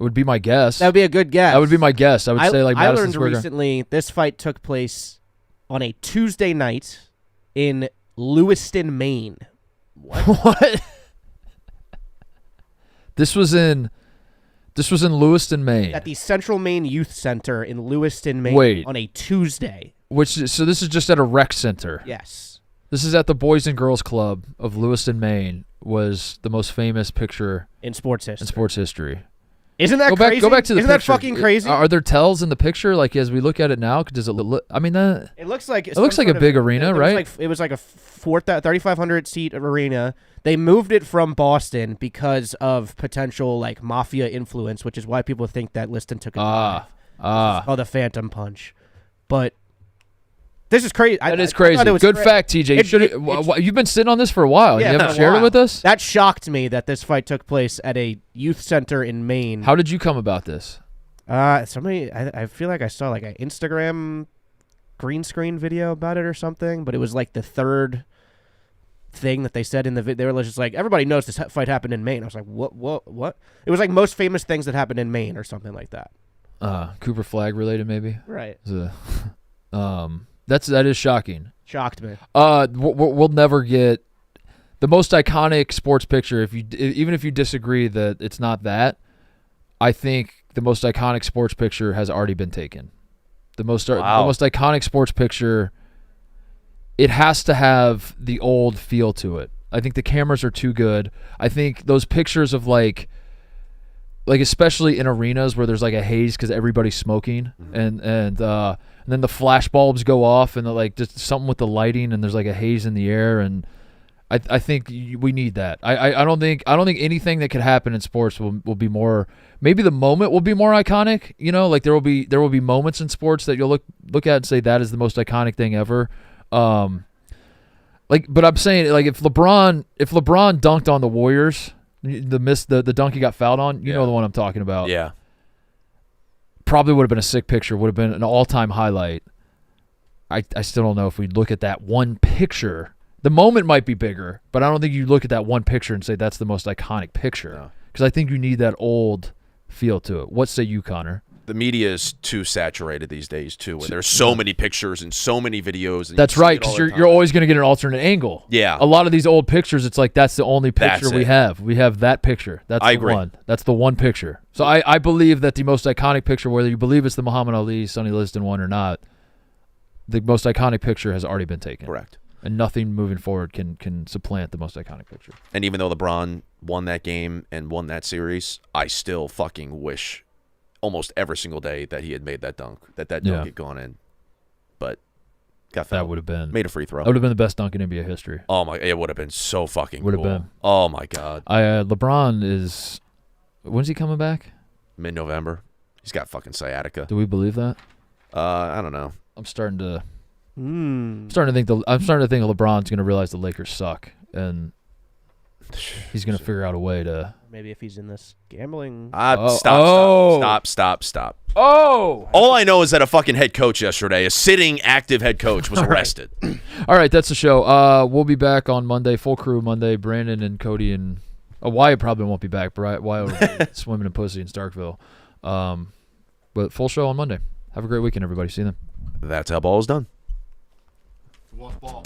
It would be my guess. That would be a good guess. That would be my guess. I would say like Madison learned Square Garden. recently this fight took place on a Tuesday night in Lewiston, Maine. What? This was in Lewiston, Maine. At the Central Maine Youth Center in Lewiston, Maine on a Tuesday. So this is just at a rec center. Yes. This is at the Boys and Girls Club of Lewiston, Maine, was the most famous picture in sports history. Isn't that crazy? Go back to the Isn't picture. that fucking crazy? Are there tells in the picture? Like as we look at it now, does it look? I mean, it looks like a big arena, right? It was like a 3,500 seat arena. They moved it from Boston because of potential like mafia influence, which is why people think that Liston took a dive. It's called the Phantom Punch, but. This is crazy. That is crazy. Good fact, TJ. You've been sitting on this for a while. Yeah, you haven't shared it with us? That shocked me that this fight took place at a youth center in Maine. How did you come about this? Somebody, I feel like I saw like an Instagram green screen video about it or something, but it was like the third thing that they said in the video. They were just like, everybody knows this fight happened in Maine. I was like, what? It was like most famous things that happened in Maine or something like that. Cooper Flag related, maybe? Right. That is shocking. Shocked me. We'll never get the most iconic sports picture. Even if you disagree that it's not that, I think the most iconic sports picture has already been taken. The most iconic sports picture. It has to have the old feel to it. I think the cameras are too good. I think those pictures of like especially in arenas where there's like a haze because everybody's smoking and then the flash bulbs go off and like just something with the lighting and there's like a haze in the air and I think we need that. I don't think anything that could happen in sports will be more. Maybe the moment will be more iconic. You know, like there will be moments in sports that you'll look at and say that is the most iconic thing ever. But I'm saying like if LeBron dunked on the Warriors. The dunk he got fouled on, you know the one I'm talking about. Yeah. Probably would have been a sick picture, would have been an all-time highlight. I still don't know if we look at that one picture. The moment might be bigger, but I don't think you look at that one picture and say that's the most iconic picture. Because I think you need that old feel to it. What say you, Connor? The media is too saturated these days too, and there's so many pictures and so many videos. And that's right, because you're always going to get an alternate angle. Yeah, a lot of these old pictures, it's like that's the only picture we have. We have that picture. That's the one. That's the one picture. So I believe that the most iconic picture, whether you believe it's the Muhammad Ali, Sonny Liston one or not, the most iconic picture has already been taken. Correct. And nothing moving forward can supplant the most iconic picture. And even though LeBron won that game and won that series, I still fucking wish almost every single day that he had made that dunk, that dunk had gone in. But got fouled. That would have been. Made a free throw. That would have been the best dunk in NBA history. Oh, my. It would have been so fucking cool. Would have been. Oh, my God. LeBron is. When's he coming back? Mid-November. He's got fucking sciatica. Do we believe that? I don't know. I'm starting to think LeBron's going to realize the Lakers suck, and he's going to figure out a way to. Maybe if he's in this gambling. Stop. Oh! All I know is that a fucking head coach yesterday, a sitting active head coach, was arrested. All right, that's the show. We'll be back on Monday, full crew Monday. Brandon and Cody and Wyatt probably won't be back. Wyatt will be swimming in pussy in Starkville. But full show on Monday. Have a great weekend, everybody. See you then. That's how ball is done. Ball.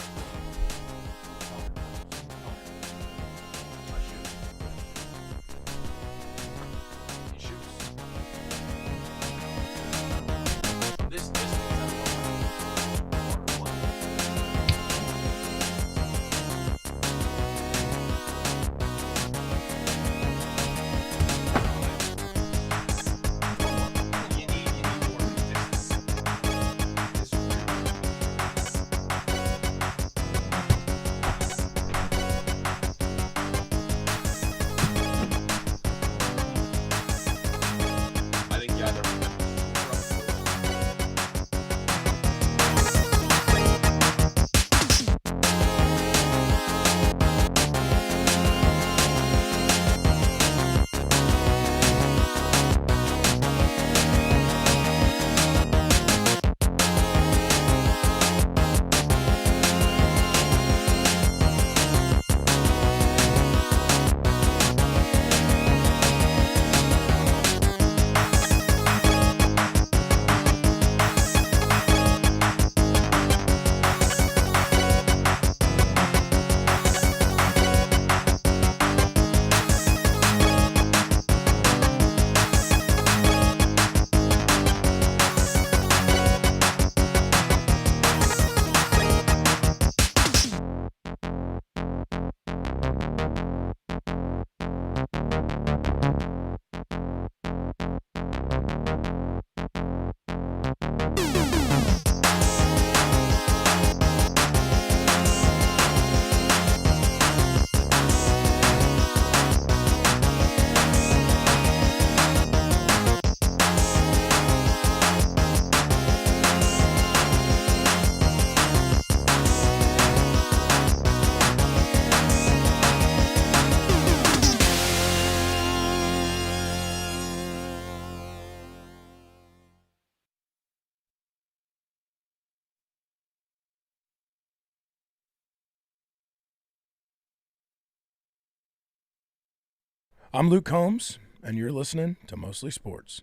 I'm Luke Combs, and you're listening to Mostly Sports.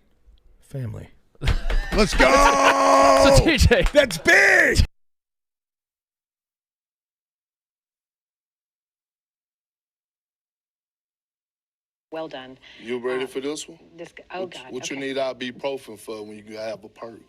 Family. Let's go! So, TJ. That's big! Well done. You ready for this one? Oh, God. What okay. you need ibuprofen for when you have a perk?